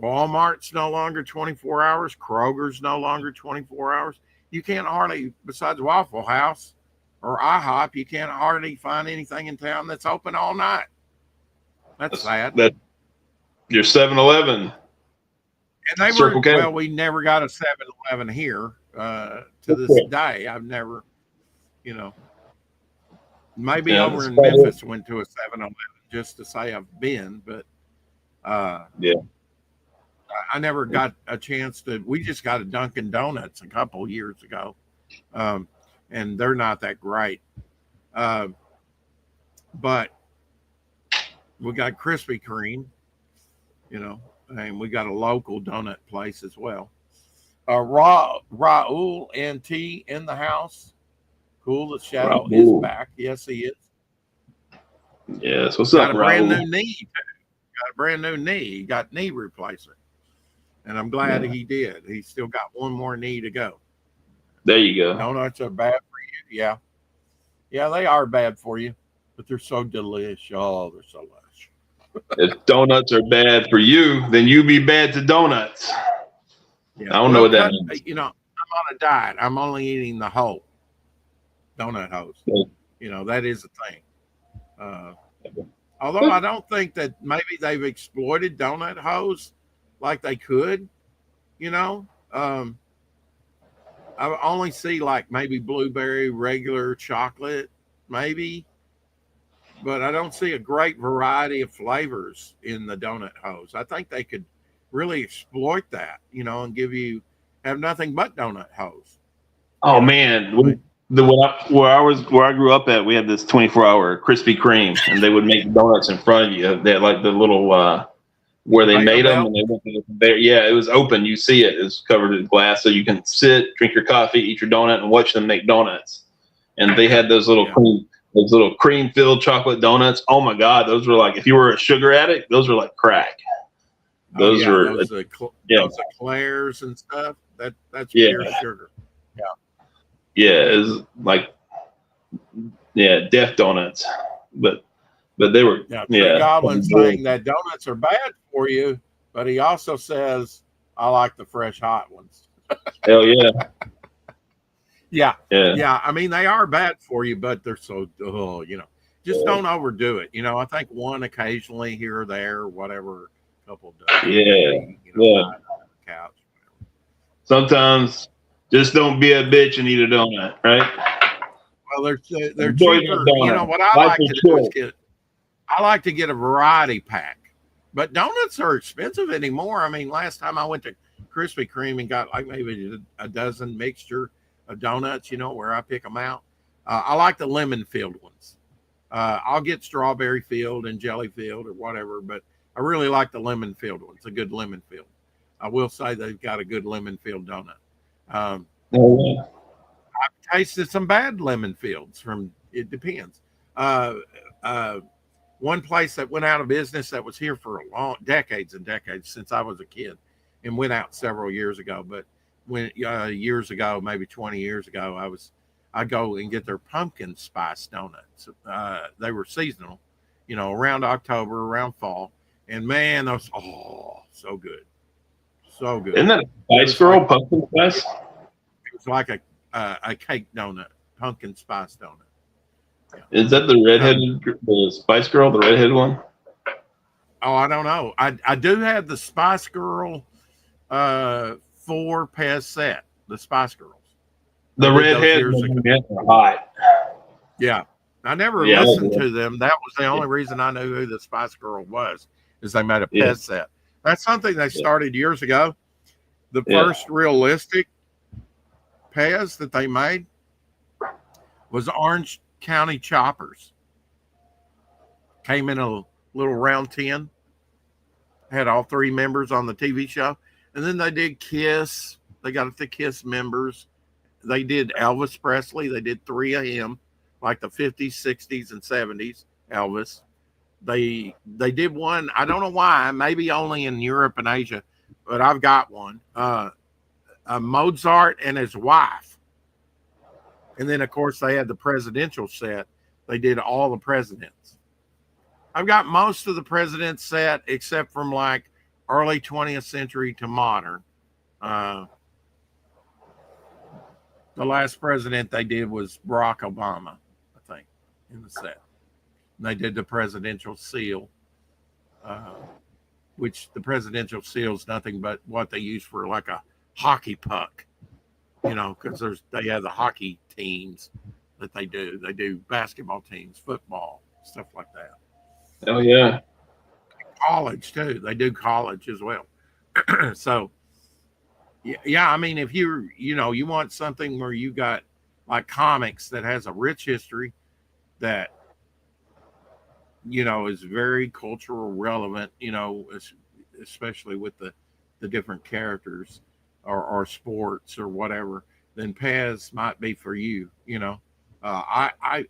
Walmart's no longer 24 hours. Kroger's no longer 24 hours. You can't hardly, besides Waffle House or IHOP, you can't hardly find anything in town that's open all night. That's sad. Your 7-Eleven. And we never got a 7-Eleven here to this day. I've never, maybe over in Memphis went to a 7-Eleven just to say I've been, but I never got a chance to. We just got a Dunkin' Donuts a couple years ago, and they're not that great. But we got Krispy Kreme, and we got a local donut place as well. Raul NT in the house. Cool. The shadow is back. Yes, he is. Yes. What's up, Raul? Got a brand new knee. He got knee replacement. And I'm glad he did. He's still got one more knee to go. There you go. Donuts are bad for you. Yeah. Yeah, they are bad for you, but they're so delicious. Oh, they're so lush. If donuts are bad for you, then you be bad to donuts. Yeah. I don't know what that means. I'm on a diet. I'm only eating the whole donut host. Yeah. That is a thing. Although I don't think that maybe they've exploited donut hoes like they could, I only see like maybe blueberry, regular chocolate, maybe, but I don't see a great variety of flavors in the donut hoes. I think they could really exploit that, and have nothing but donut hoes. Oh man. Where I grew up at, we had this 24-hour Krispy Kreme, and they would make donuts in front of you. They had like the little where they made them, and they went there. Yeah, it was open. You see it. It's covered in glass, so you can sit, drink your coffee, eat your donut, and watch them make donuts. And they had those little cream-filled chocolate donuts. Oh my God, those were like, if you were a sugar addict, those were like crack. Those those eclairs and stuff. That's pure sugar. Yeah. Yeah, it's like death donuts, but they were Goblin saying that donuts are bad for you, but he also says I like the fresh hot ones. Hell yeah. Yeah. I mean, they are bad for you, but they're so just don't overdo it. I think one occasionally here or there, whatever, a couple dozen. Couch. Sometimes. Just don't be a bitch and eat a donut, right? Well, they're cheaper. What I like to do is I like to get a variety pack. But donuts are expensive anymore. I mean, last time I went to Krispy Kreme and got like maybe a dozen mixture of donuts, where I pick them out. I like the lemon filled ones. I'll get strawberry filled and jelly filled or whatever, but I really like the lemon filled ones, a good lemon filled. I will say they've got a good lemon filled donut. I've tasted some bad lemon fields it depends. One place that went out of business that was here for decades and decades since I was a kid and went out several years ago. But years ago, maybe 20 years ago, I go and get their pumpkin spice donuts. They were seasonal, around October, around fall. And man, those, so good. So good. Isn't that a Spice Girl pumpkin spice? It was like a cake donut, pumpkin spice donut. Yeah. Is that the the Spice Girl, the redheaded one? Oh, I don't know. I do have the Spice Girl 4-piece set, the Spice Girls. The redhead ones are hot. Yeah. I never Yeah, listened to them. That was the only reason I knew who the Spice Girl was, is they made a Pez set. That's something they started years ago. The first realistic Pez that they made was Orange County Choppers. Came in a little round tin. Had all three members on the TV show. And then they did Kiss. They got the Kiss members. They did Elvis Presley. They did three of him, like the 50s, 60s, and 70s Elvis. They did one, I don't know why, maybe only in Europe and Asia, but I've got one. Mozart and his wife. And then, of course, they had the presidential set. They did all the presidents. I've got most of the presidents set, except from like early 20th century to modern. The last president they did was Barack Obama, I think, in the set. And they did the presidential seal, which the presidential seal is nothing but what they use for like a hockey puck, you know, because they have the hockey teams that they do. They do basketball teams, football, stuff like that. Oh yeah. College too. They do college as well. So yeah, I mean, if you want something where you got like comics that has a rich history that, you know, is very cultural relevant, you know, especially with the different characters or sports or whatever, then Pez might be for you, you know. I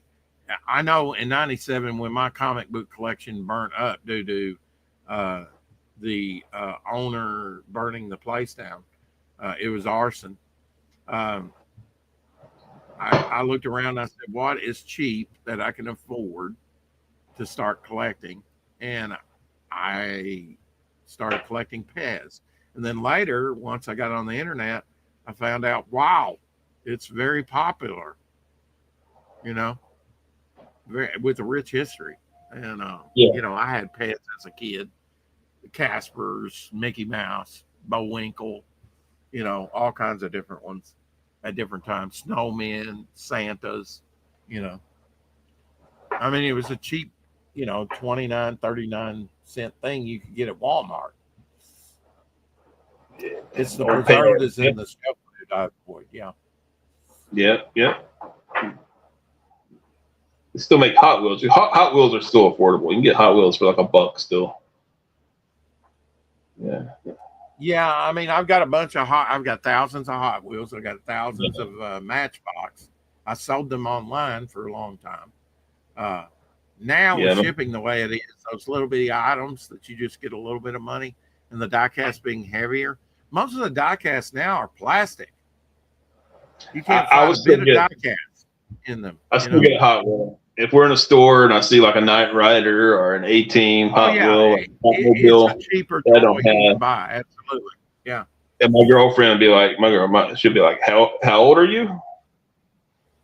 know in 97 when my comic book collection burnt up due to the owner burning the place down. It was arson. I looked around and I said, what is cheap that I can afford to start collecting? And I started collecting Pez. And then later, once I got on the internet, I found out, wow, it's very popular, you know, with a rich history. And, you know, I had Pez as a kid, Casper's, Mickey Mouse, Bullwinkle, you know, all kinds of different ones at different times. Snowmen, Santas, you know. I mean, it was a cheap, you know, 29, 39-cent thing you could get at Walmart. It's the preservatives in the stuff that I avoid. Yeah. Yeah. They still make Hot Wheels. Hot Wheels are still affordable. You can get Hot Wheels for like $1 still. Yeah. Yeah, I mean, I've got I've got thousands of Hot Wheels. I've got thousands of Matchbox. I sold them online for a long time. Now with shipping the way it is, those little bitty items that you just get a little bit of money, and the die-cast being heavier, most of the die-casts now are plastic. You can't find a bit of die-cast in them. I still get a Hot Wheel. If we're in a store and I see like a Knight Rider or an A-Team Hot Wheel, it's a cheaper toy you can buy. Absolutely, yeah. And my girlfriend would be like, she'll be like, how old are you?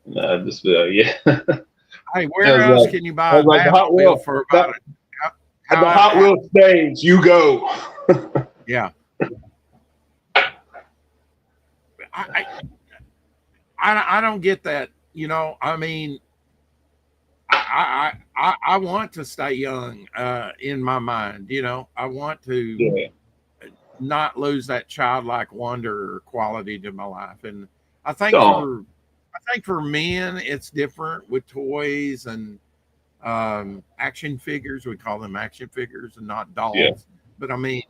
And I'd just be like, yeah. Hey, where else can you buy a Hot Wheel for about at the Hot Wheel stage? You go. Yeah. I don't get that. You know, I mean, I want to stay young in my mind. You know, I want to not lose that childlike wonder quality to my life. And I think for men, it's different with toys and action figures. We call them action figures and not dolls. Yeah. But I mean,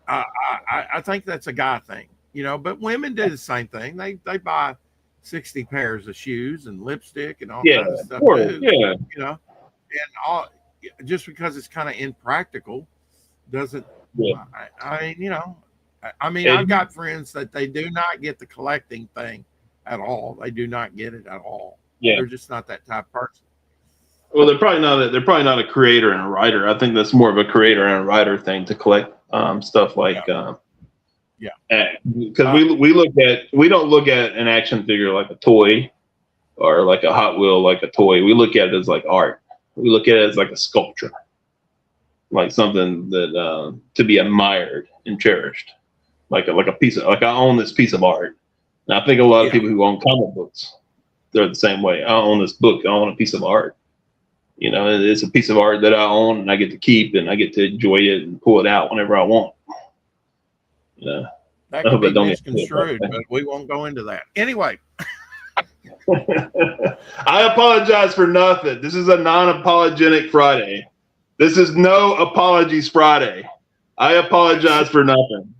I think that's a guy thing, you know. But women do the same thing. They buy 60 pairs of shoes and lipstick and all kinds of stuff too. Yeah, you know, and all just because it's kind of impractical doesn't. Yeah. I mean, you know, I mean, I've got friends that they do not get the collecting thing at all. They do not get it at all. Yeah, they're just not that type of person. Well, they're probably not a creator and a writer. I think that's more of a creator and a writer thing to collect stuff like because we don't look at an action figure like a toy or like a Hot Wheel like a toy. We look at it as like art. We look at it as like a sculpture, like something that to be admired and cherished, like a piece of, like I own this piece of art. And I think a lot of people who own comic books they're the same way. I own this book. I own a piece of art. You know, it's a piece of art that I own and I get to keep and I get to enjoy it and pull it out whenever I want. You know, that could be misconstrued, but we won't go into that. Anyway. I apologize for nothing. This is a non-apologetic Friday. This is no apologies Friday. I apologize for nothing.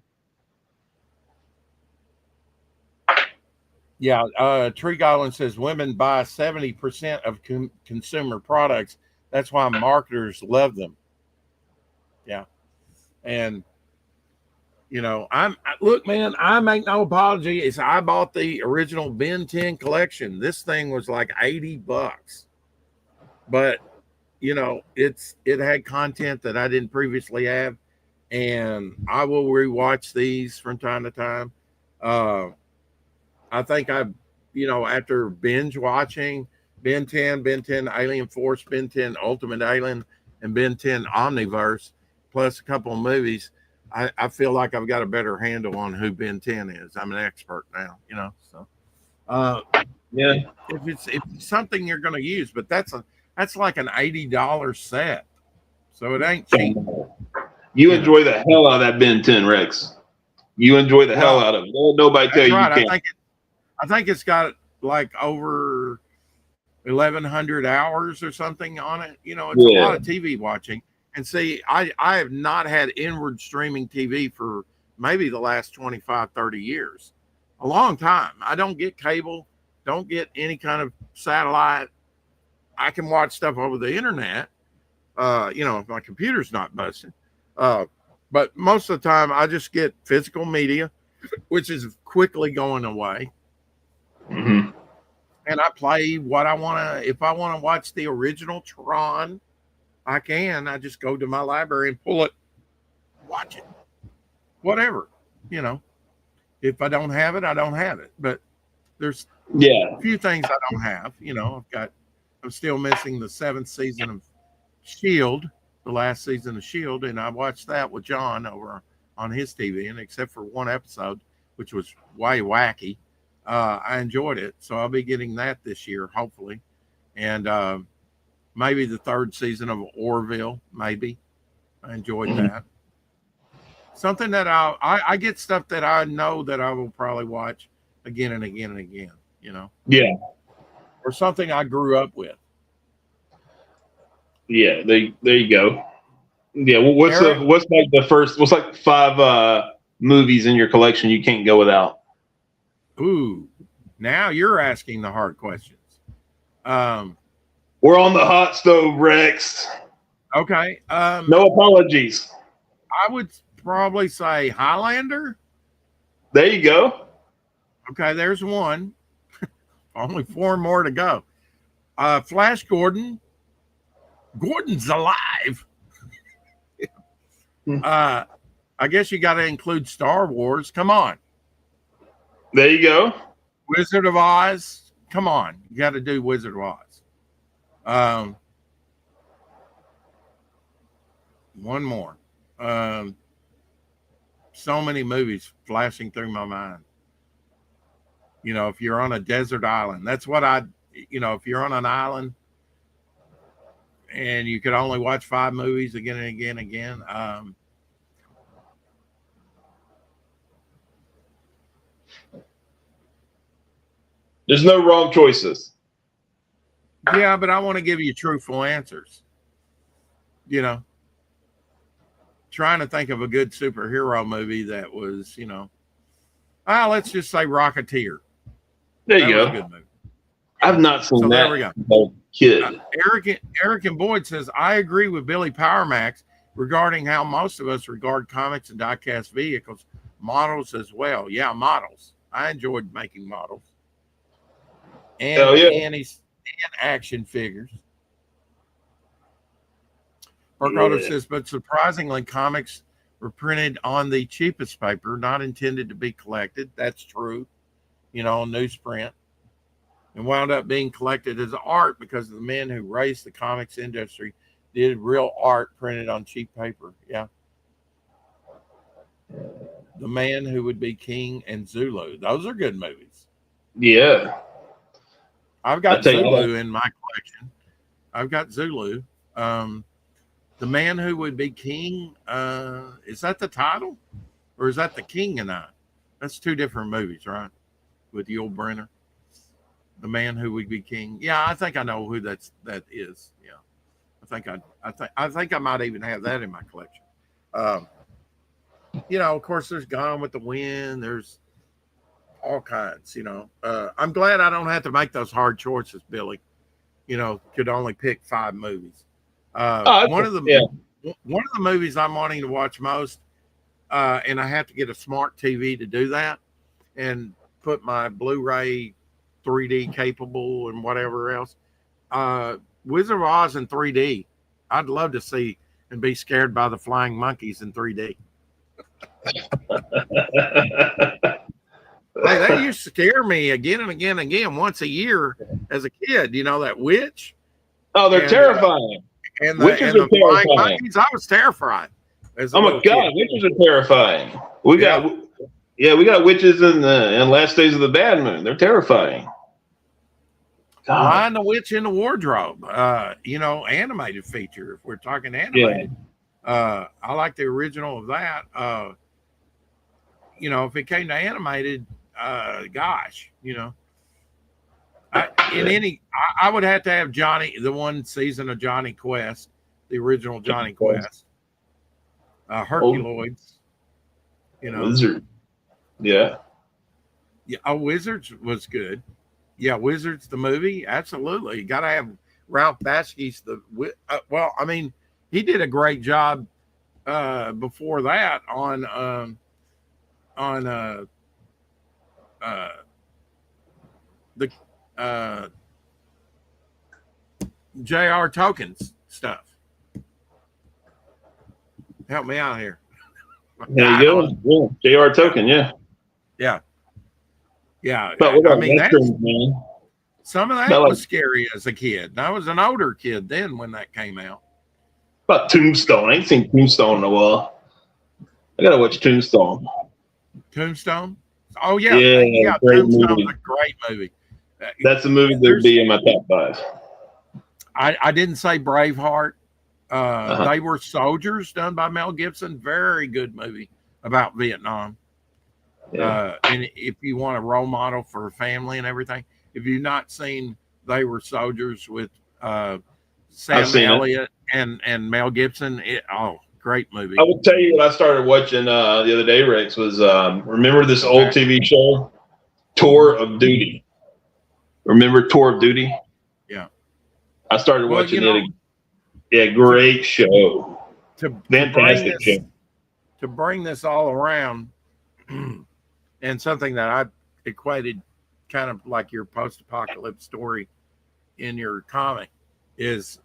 Yeah, Tree Goblin says women buy 70% of consumer products. That's why marketers love them. Yeah. And, you know, look, man, I make no apology. I bought the original Ben 10 collection. This thing was like $80. But, you know, it had content that I didn't previously have. And I will rewatch these from time to time. I think after binge watching Ben 10 Alien Force, Ben 10 Ultimate Alien, and Ben 10 Omniverse, plus a couple of movies, I feel like I've got a better handle on who Ben 10 is. I'm an expert now, you know. So, yeah, if it's something you're going to use, but that's like an $80 set, so it ain't cheap. You enjoy the hell out of that Ben 10, Rex. You enjoy the hell out of it. Don't nobody tell you right. you can't. I think it's got like over 1,100 hours or something on it. You know, it's a lot of TV watching. And see, I have not had inward streaming TV for maybe the last 25, 30 years. A long time. I don't get cable, don't get any kind of satellite. I can watch stuff over the internet, you know, if my computer's not busted. But most of the time, I just get physical media, which is quickly going away. Mm-hmm. And I play what I want to. If I want to watch the original Tron, I can. I just go to my library and pull it, watch it, whatever. You know, if I don't have it, I don't have it. But there's a few things I don't have. You know, I'm still missing the 7th season of S.H.I.E.L.D., the last season of S.H.I.E.L.D., and I watched that with John over on his TV, and except for one episode, which was way wacky, I enjoyed it. So I'll be getting that this year, hopefully. And maybe the 3rd season of Orville, maybe. I enjoyed that. Something that I get stuff that I know that I will probably watch again and again and again, you know? Yeah. Or something I grew up with. Yeah, there you go. Yeah, well, what's like 5 movies in your collection you can't go without? Ooh, now you're asking the hard questions. We're on the hot stove, Rex. Okay. No apologies. I would probably say Highlander. There you go. Okay, there's one. Only 4 more to go. Flash Gordon. Gordon's alive. I guess you got to include Star Wars. Come on. There you go. Wizard of Oz. Come on. You got to do Wizard of Oz. One more. So many movies flashing through my mind. You know, if you're on a desert island, that's what if you're on an island and you could only watch 5 movies again and again and again. There's no wrong choices. Yeah, but I want to give you truthful answers. You know, trying to think of a good superhero movie that was, let's just say Rocketeer. There you go. A good movie. I've not seen that. There we go. Kid. Eric and Boyd says, I agree with Billy Powermax regarding how most of us regard comics and diecast vehicles, models as well. Yeah, models. I enjoyed making models. And action figures. Burkholder says, but surprisingly, comics were printed on the cheapest paper, not intended to be collected. That's true. Newsprint. And wound up being collected as art because the men who raised the comics industry did real art printed on cheap paper. Yeah. The Man Who Would Be King and Zulu. Those are good movies. Yeah. I've got Zulu in my collection. I've got Zulu. The Man Who Would Be King. Is that the title, or is that The King and I? That's two different movies, right? With Yul Brynner. The Man Who Would Be King. Yeah, I think I know who that is. Yeah, I think I might even have that in my collection. You know, of course, there's Gone with the Wind. There's all kinds. You know, I'm glad I don't have to make those hard choices, Billy. You know, could only pick 5 movies. One of the movies I'm wanting to watch most, and I have to get a smart TV to do that, and put my Blu-ray 3D capable and whatever else. Wizard of Oz in 3D. I'd love to see and be scared by the flying monkeys in 3D. Hey, they used to scare me again and again and again once a year as a kid. You know, that witch. Oh, they're terrifying. And the flying monkeys, I was terrified. Oh my God, witches are terrifying. We got witches in Last Days of the Bad Moon. They're terrifying. Lion the Witch in the Wardrobe. You know, animated feature. If we're talking animated, I like the original of that. You know, if it came to animated, gosh, you know, I would have to have the one season of Johnny Quest, the original Johnny Quest, Herculoids, you know, Wizard, yeah, Wizards was good, Wizards the movie, absolutely. You got to have Ralph Bakshi's well, I mean, he did a great job before that on the J.R. Tolkien's stuff. Help me out here. There you go. J.R. Tolkien, yeah. But I mean, man. Some of that was scary as a kid. And I was an older kid then when that came out. But Tombstone, I ain't seen Tombstone in a while. I gotta watch Tombstone. Tombstone? Oh yeah, Tombstone's a great movie. That's a movie that would be in my top 5. I didn't say Braveheart. They Were Soldiers, done by Mel Gibson. Very good movie about Vietnam. And if you want a role model for a family and everything, if you've not seen They Were Soldiers with Sam Elliott and Mel Gibson, great movie. I will tell you what I started watching the other day, Rex, was remember this old TV show, Tour of Duty? Remember Tour of Duty? Yeah. I started watching it. Yeah, great show. Fantastic show. To bring this all around, and something that I equated kind of like your post-apocalypse story in your comic is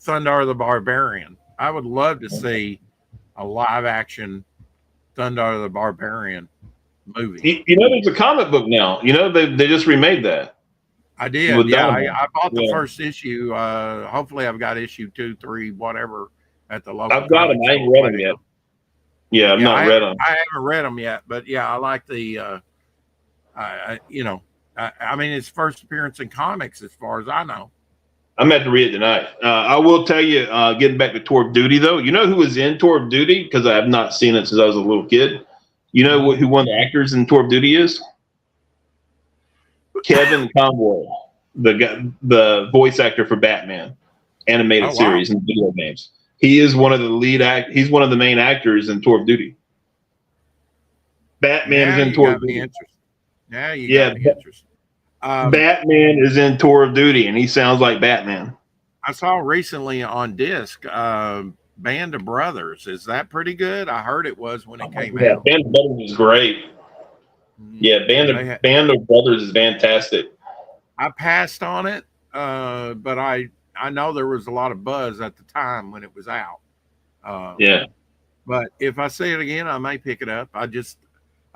Thundarr the Barbarian. I would love to see a live-action Thundarr the Barbarian movie. You know, there's a comic book now. You know, they just remade that. I did. Yeah, I bought the first issue. Hopefully, I've got issue 2, 3, whatever at the local. I've got them. I ain't read them yet. Yeah, I've not read them. I haven't read them yet, but yeah, I like the. I mean, his first appearance in comics, as far as I know. I'm about to read it tonight. I will tell you, getting back to Tour of Duty, though, you know who was in Tour of Duty? Because I have not seen it since I was a little kid. You know who one of the actors in Tour of Duty is? Kevin Conroy, the voice actor for Batman animated series and video games. He is one of the he's one of the main actors in Tour of Duty. Batman is in Tour of Duty. Interesting. Batman is in Tour of Duty, and he sounds like Batman. I saw recently on disc Band of Brothers. Is that pretty good? I heard it was when it came out. Band of Brothers is great. Yeah, Band of Brothers is fantastic. I passed on it, but I know there was a lot of buzz at the time when it was out. But if I see it again, I may pick it up. I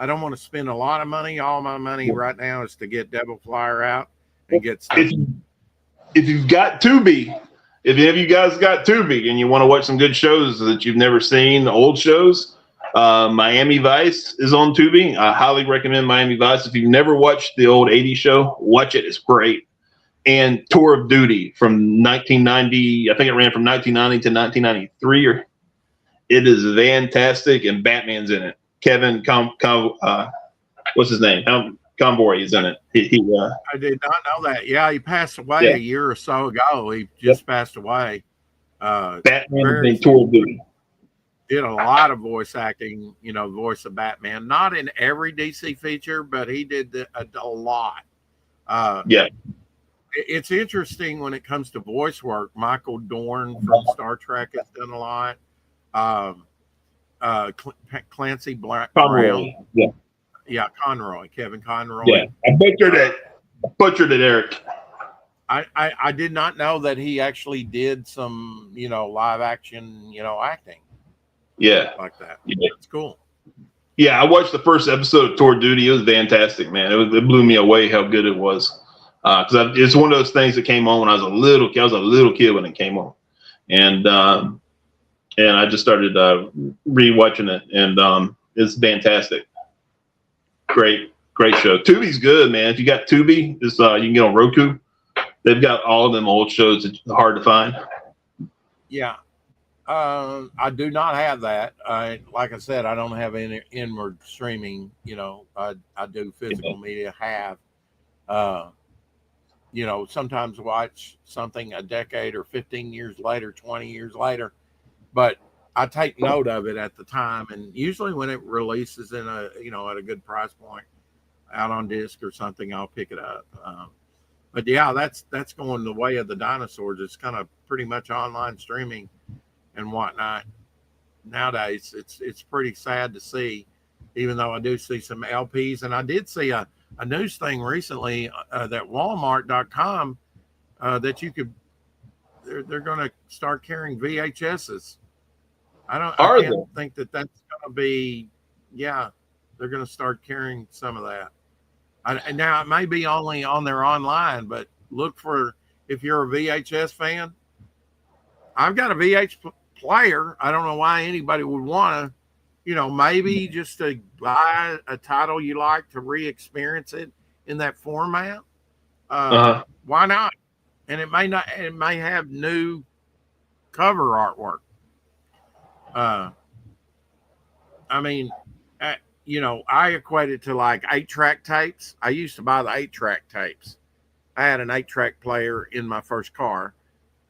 don't want to spend a lot of money. All my money right now is to get Devil Flyer out and get stuff. If you've got Tubi, if any of you guys got Tubi and you want to watch some good shows that you've never seen, the old shows, Miami Vice is on Tubi. I highly recommend Miami Vice. If you've never watched the old 80s show, watch it. It's great. and Tour of Duty from 1990. I think it ran from 1990 to 1993. Or it is fantastic, and Batman's in it. Kevin what's his name? Conboy is in it. I did not know that. Yeah, he passed away a year or so ago. He just passed away. Batman and Tour of Duty. Did a lot of voice acting, voice of Batman. Not in every DC feature, but he did a lot. It's interesting when it comes to voice work. Michael Dorn from Star Trek has done a lot. Clancy Brown. Conroy. Kevin Conroy. Yeah, I butchered it, Eric. I did not know that he actually did some, live action, acting. Yeah. Like that. Yeah. It's cool. Yeah, I watched the first episode of Tour of Duty. It was fantastic, man. It blew me away how good it was. Because it's one of those things that came on when I was a little kid. I was a little kid when it came on. And I just started rewatching it. And it's fantastic. Great show. Tubi's good, man. If you got Tubi, you can get on Roku. They've got all of them old shows that are hard to find. Yeah. I do not have that. Like I said, I don't have any inward streaming. I do physical media. Sometimes watch something a decade or 15 years later, 20 years later, but I take note of it at the time. And usually when it releases in at a good price point out on disc or something, I'll pick it up. But yeah, that's going the way of the dinosaurs. It's kind of pretty much online streaming and whatnot nowadays. It's pretty sad to see, even though I do see some LPs. And I did see a news thing recently that Walmart.com that you could, they're going to start carrying VHSs. I can't think that's going to be, they're going to start carrying some of that. And now it may be only on their online, but look for, if you're a VHS fan, I've got a VH player. I don't know why anybody would want to, maybe just to buy a title you like to re-experience it in that format. Why not? And it may have new cover artwork. I equate it to like 8-track tapes. I used to buy the 8-track tapes. I had an 8-track player in my first car.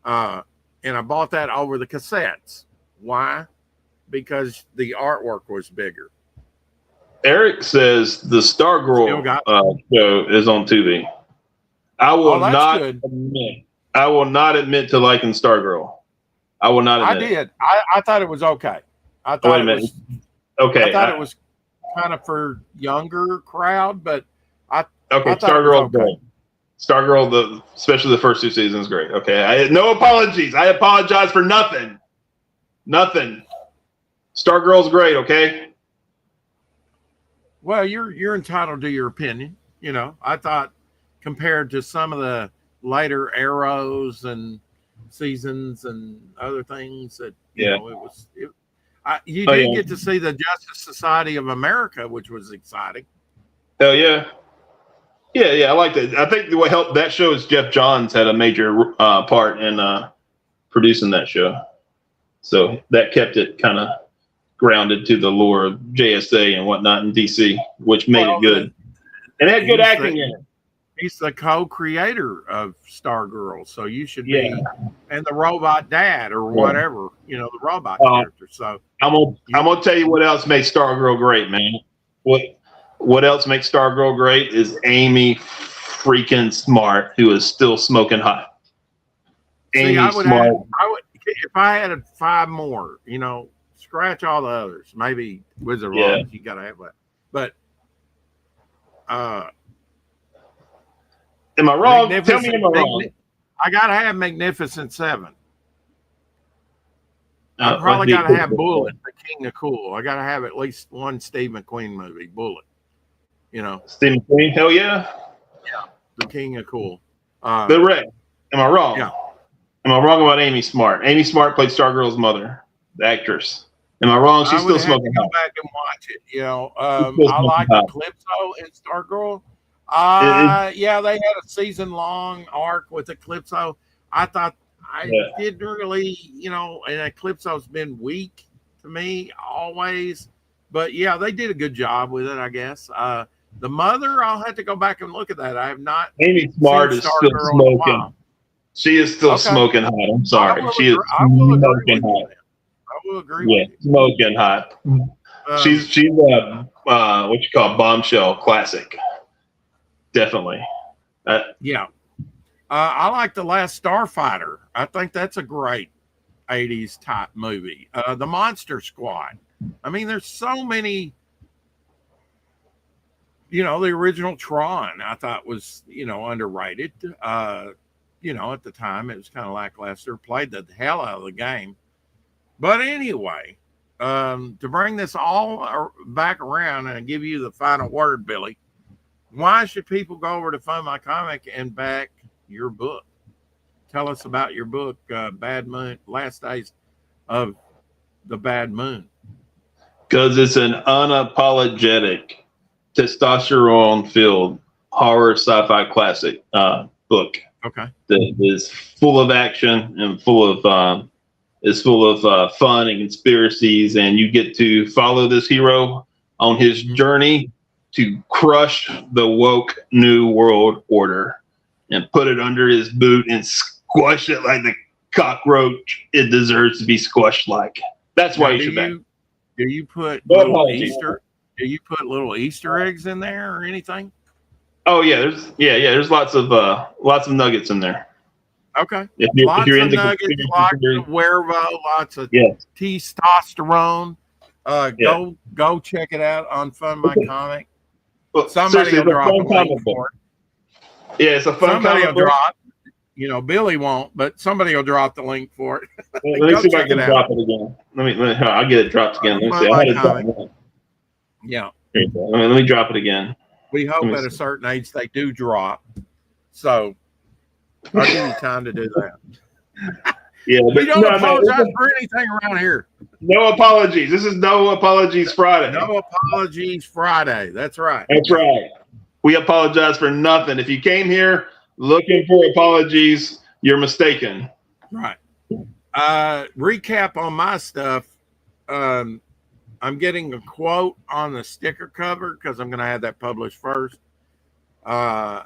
And I bought that over the cassettes. Why? Because the artwork was bigger. Eric says the Stargirl show is on Tubi. I will not admit to liking Stargirl. I will not admit. I did. I thought it was okay. I thought it was kind of for younger crowd, but Stargirl great. Stargirl, especially the first 2 seasons, great. Okay, I had no apologies. I apologize for nothing. Stargirl's great. Okay. Well, you're entitled to your opinion. I thought compared to some of the later Arrows and seasons and other things that you did get to see the Justice Society of America, which was exciting. Hell yeah. Yeah, I like that. I think what helped that show is Jeff Johns had a major part in producing that show. So that kept it kind of grounded to the lore of JSA and whatnot in DC, which made it good. And it had good acting in it. He's the co-creator of Stargirl, so you should be, and the Robot Dad or whatever, the robot character. So I'm gonna tell you what else makes Stargirl great, man. What else makes Stargirl great is Amy freaking Smart, who is still smoking hot. Amy Smart. I would, if I had 5 more, scratch all the others. Maybe Wizard of Oz, you gotta have that. But am I wrong? Tell me, am I wrong? I gotta have Magnificent 7. I probably gotta have Bullet, the King of Cool. I gotta have at least one Steve McQueen movie, Bullet. Steve McQueen, hell yeah. Yeah, the King of Cool. The Red. Am I wrong? Yeah. Am I wrong about Amy Smart? Amy Smart played Stargirl's mother, the actress. Am I wrong? She's still smoking hot. Go back and watch it. I like Calypso in Stargirl. Yeah, they had a season-long arc with Eclipso. I thought didn't really, and Eclipso's been weak to me always. But yeah, they did a good job with it, I guess. The Mother, I'll have to go back and look at that. I have not. Amy Smart is still smoking. She is still smoking hot. I'm sorry. She is smoking hot. I will agree with you. Smoking hot. She's what you call bombshell classic. Definitely. Yeah. I like The Last Starfighter. I think that's a great 80s type movie. The Monster Squad. I mean, there's so many. The original Tron I thought was, underrated. At the time it was kind of lackluster. Played the hell out of the game. But anyway, to bring this all back around and give you the final word, Billy, why should people go over to Fund My Comic and back your book? Tell us about your book, Bad Moon, Last Days of the Bad Moon. Because it's an unapologetic, testosterone-filled horror sci-fi classic book. Okay. That is full of action and full of fun and conspiracies, and you get to follow this hero on his journey to crush the woke new world order and put it under his boot and squash it like the cockroach it deserves to be squashed like. That's why you should back. Do you put little Easter eggs in there or anything? Oh yeah, there's lots of nuggets in there. Okay. Lots of nuggets, lots of wervo, lots of testosterone. Go check it out on Fund My Comic. Well, somebody will drop a link for it. Yeah, it's a fun somebody will drop. Billy won't, but somebody will drop the link for it. Let me see if I can drop it again. I'll get it dropped again. Let me see. I had it dropped again. Yeah. Let me drop it again. We hope at a certain age they do drop. So I'll give you time to do that. Yeah, we don't apologize for anything around here. No apologies. This is No Apologies Friday. No Apologies Friday. That's right. That's right. We apologize for nothing. If you came here looking for apologies, you're mistaken. Right. Recap on my stuff. I'm getting a quote on the sticker cover because I'm going to have that published first. I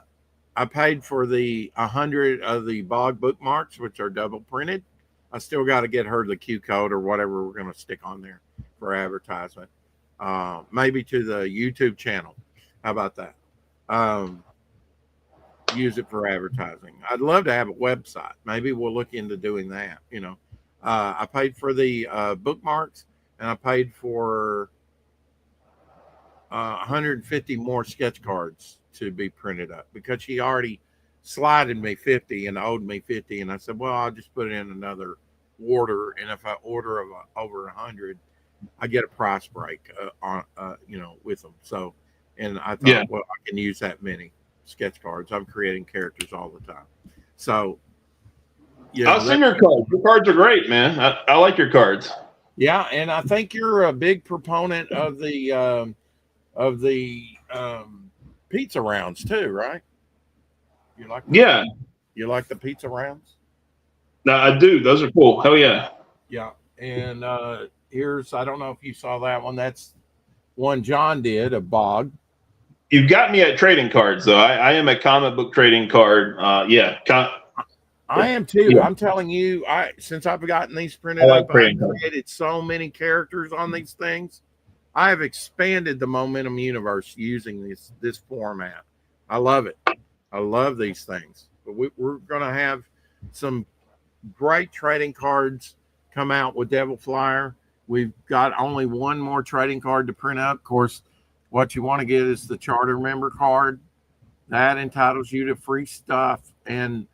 paid for the 100 of the Bog bookmarks, which are double printed. I still got to get her the Q code or whatever we're going to stick on there for advertisement. Maybe to the YouTube channel. How about that? Use it for advertising. I'd love to have a website. Maybe we'll look into doing that. I paid for the bookmarks, and I paid for 150 more sketch cards to be printed up because she already slided me 50 and owed me 50. And I said, well, I'll just put it in another order. And if I order of over 100, I get a price break with them. So, and I thought, well, I can use that many sketch cards. I'm creating characters all the time. So, I'll send your cards. Your cards are great, man. I like your cards. Yeah. And I think you're a big proponent of the pizza rounds too, right? You like you like the pizza rounds? No, I do. Those are cool. Hell yeah. Yeah. And here's, I don't know if you saw that one. That's one John did, a Bog. You've got me at trading cards though. I am a comic book trading card. I am too. Yeah. I'm telling you, since I've gotten these printed up, I've created so many characters on these things. I have expanded the Momentum universe using this format. I love it. I love these things. But we're going to have some great trading cards come out with Devil Flyer. We've got only one more trading card to print up. Of course, what you want to get is the charter member card. That entitles you to free stuff. And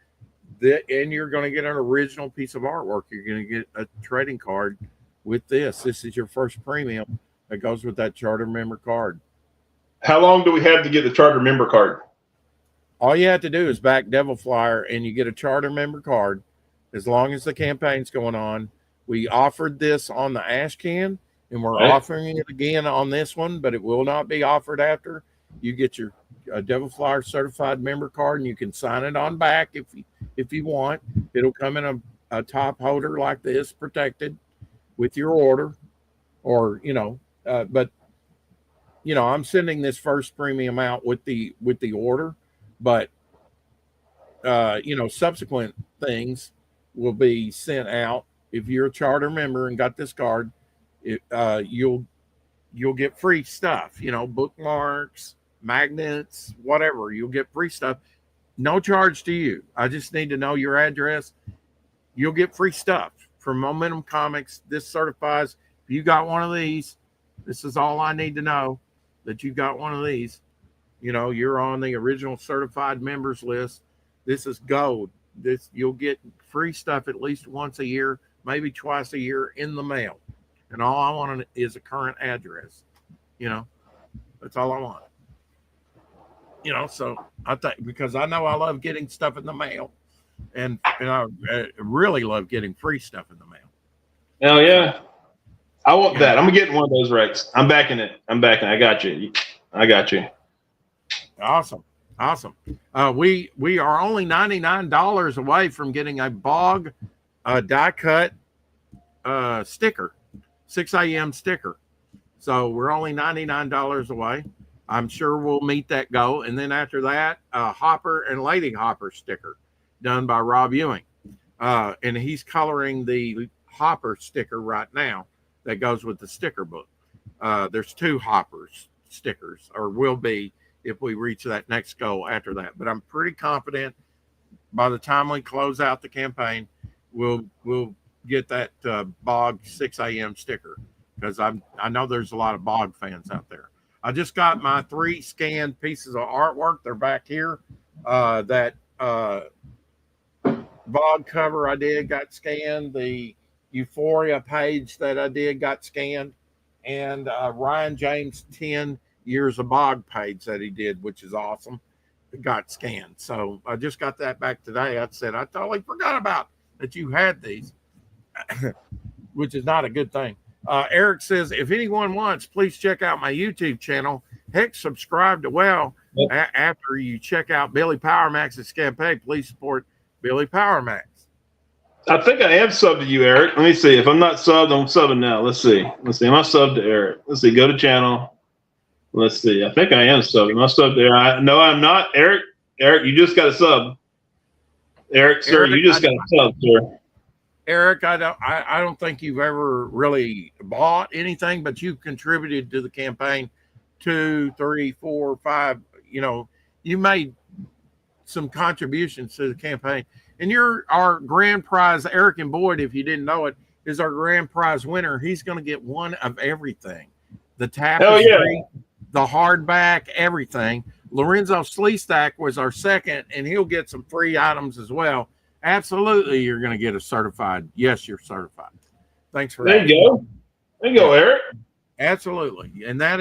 you're going to get an original piece of artwork. You're going to get a trading card with this. This is your first premium that goes with that charter member card. How long do we have to get the charter member card? All you have to do is back Devil Flyer and you get a charter member card as long as the campaign's going on. We offered this on the Ash Can and we're offering it again on this one, but it will not be offered after. You get your a Devil Flyer certified member card, and you can sign it on back if you want. It'll come in a top holder like this, protected with your order, or but I'm sending this first premium out with the order, but subsequent things will be sent out. If you're a charter member and got this card, you'll get free stuff, bookmarks, magnets, whatever. You'll get free stuff, no charge to you. I just need to know your address. You'll get free stuff from Momentum Comics. This certifies if you got one of these. This is all I need to know, that you got one of these. You're on the original certified members list. This is gold. You'll get free stuff at least once a year, maybe twice a year in the mail. And all I want is a current address. That's all I want. So I think, because I know I love getting stuff in the mail, and I really love getting free stuff in the mail. Oh yeah, I want that. I'm getting one of those, Rex. I'm backing it. I got you. Awesome. We are only $99 away from getting a Bog die cut sticker, 6 a.m. sticker. So we're only $99 away. I'm sure we'll meet that goal. And then after that, Hopper and Lady Hopper sticker done by Rob Ewing. And he's coloring the Hopper sticker right now that goes with the sticker book. There's 2 Hoppers stickers, or will be if we reach that next goal after that. But I'm pretty confident by the time we close out the campaign, we'll get that Bog 6 a.m. sticker, because I know there's a lot of Bog fans out there. I just got my 3 scanned pieces of artwork. They're back here. That Bog cover I did got scanned. The Euphoria page that I did got scanned. And Ryan James 10 years of Bog page that he did, which is awesome, it got scanned. So I just got that back today. I said, I totally forgot about that you had these, which is not a good thing. Eric says, if anyone wants, please check out my YouTube channel. Heck, subscribe to after you check out Billy Power Max's campaign, please support Billy Power Max. I think I am subbed to you, Eric. Let me see. If I'm not subbed, I'm subbing now. Let's see. Am I subbed to Eric? Let's see. Go to channel. Let's see. I think I am subbed. Am I subbed there? No, I'm not. Eric, you just got a sub. Eric, sir, you just got a sub, sir. Eric, I don't think you've ever really bought anything, but you've contributed to the campaign 2, 3, 4, 5. You made some contributions to the campaign, and you're our grand prize. Eric and Boyd, if you didn't know it, is our grand prize winner. He's going to get one of everything: the tapestry, the hardback, everything. Lorenzo Sleestack was our second, and he'll get some free items as well. Absolutely, you're going to get a certified. Yes, you're certified. Thanks for that. There you go, Eric. Absolutely, and that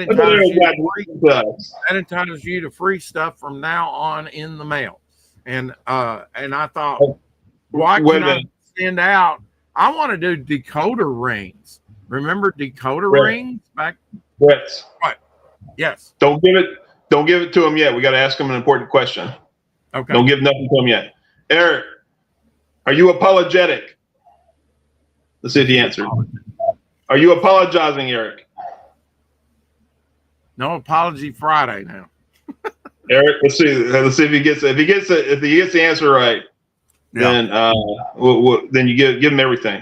entitles you to free stuff from now on in the mail. And I thought, why can I send out? I want to do decoder rings. Remember decoder rings back? Yes. What? Yes. Don't give it to him yet. We got to ask him an important question. Okay. Don't give nothing to him yet. Eric, are you apologetic? Let's see if he answered. Are you apologizing, Eric? No apology Friday now. Eric, let's see if he gets the answer right. Yeah. Then you give him everything.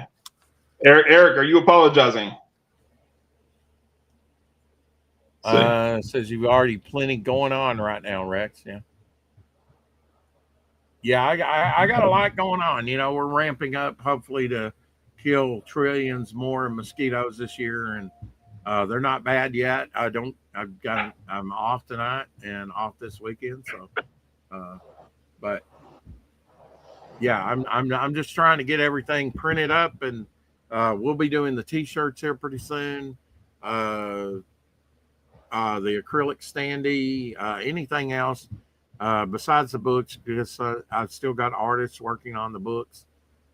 Eric, are you apologizing? Says you've already plenty going on right now, Rex. Yeah, I got a lot going on. We're ramping up, hopefully, to kill trillions more mosquitoes this year, and they're not bad yet. I'm off tonight and off this weekend, so but yeah, I'm just trying to get everything printed up, and we'll be doing the t-shirts here pretty soon. The acrylic standee, anything else besides the books, because I've still got artists working on the books,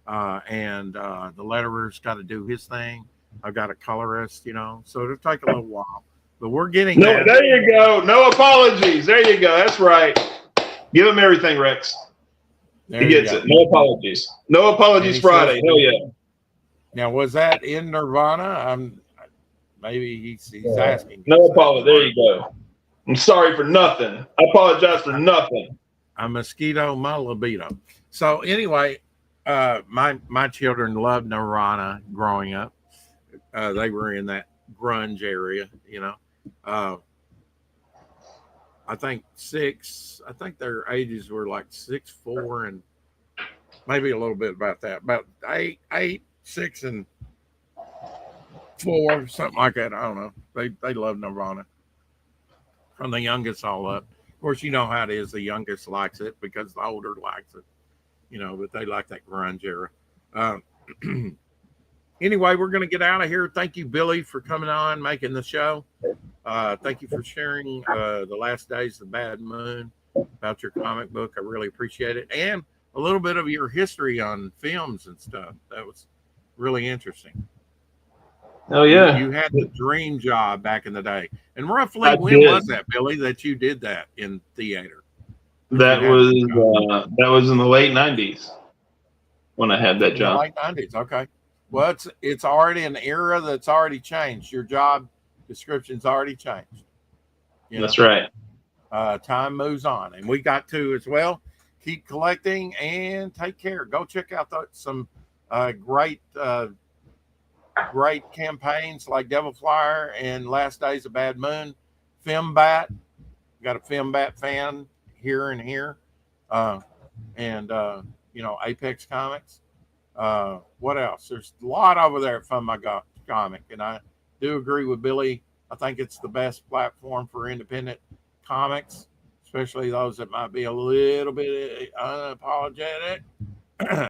and the letterer's got to do his thing. I've got a colorist, so it'll take a little while, but we're getting No, there. there you go. No apologies. There you go. That's right. Give him everything, Rex. He gets it. No apologies. No apologies Friday. Hell yeah. Now, was that in Nirvana? Maybe he's asking. No apology. There you go. I'm sorry for nothing. I apologize for nothing. A mosquito, my libido. So anyway, my children loved Nirvana growing up. They were in that grunge area, you know. I think their ages were like 6, 4, and maybe a little bit about that. About 8, 6, and 4, something like that. I don't know. They love Nirvana. From the youngest all up. Of course, you know how it is. The youngest likes it because the older likes it. You know, but they like that grunge era. Anyway, we're going to get out of here. Thank you, Billy, for coming on, making the show. Thank you for sharing The Last Days of the Bad Moon about your comic book. I really appreciate it. And a little bit of your history on films and stuff. That was really interesting. Oh, yeah. You had the dream job back in the day. And roughly when was that, Billy, that you did that in theater? That was in the late 90s when I had that job. Late 90s, okay. Well, it's already an era that's already changed. Your job description's already changed. That's right. Time moves on, and we got to as well keep collecting and take care. Go check out some great campaigns like Devil Flyer and Last Days of Bad Moon. Fembat, got a Fembat fan here and here, and Apex Comics. What else? There's a lot over there at Fun My Comic, and I do agree with Billy. I think it's the best platform for independent comics, especially those that might be a little bit unapologetic.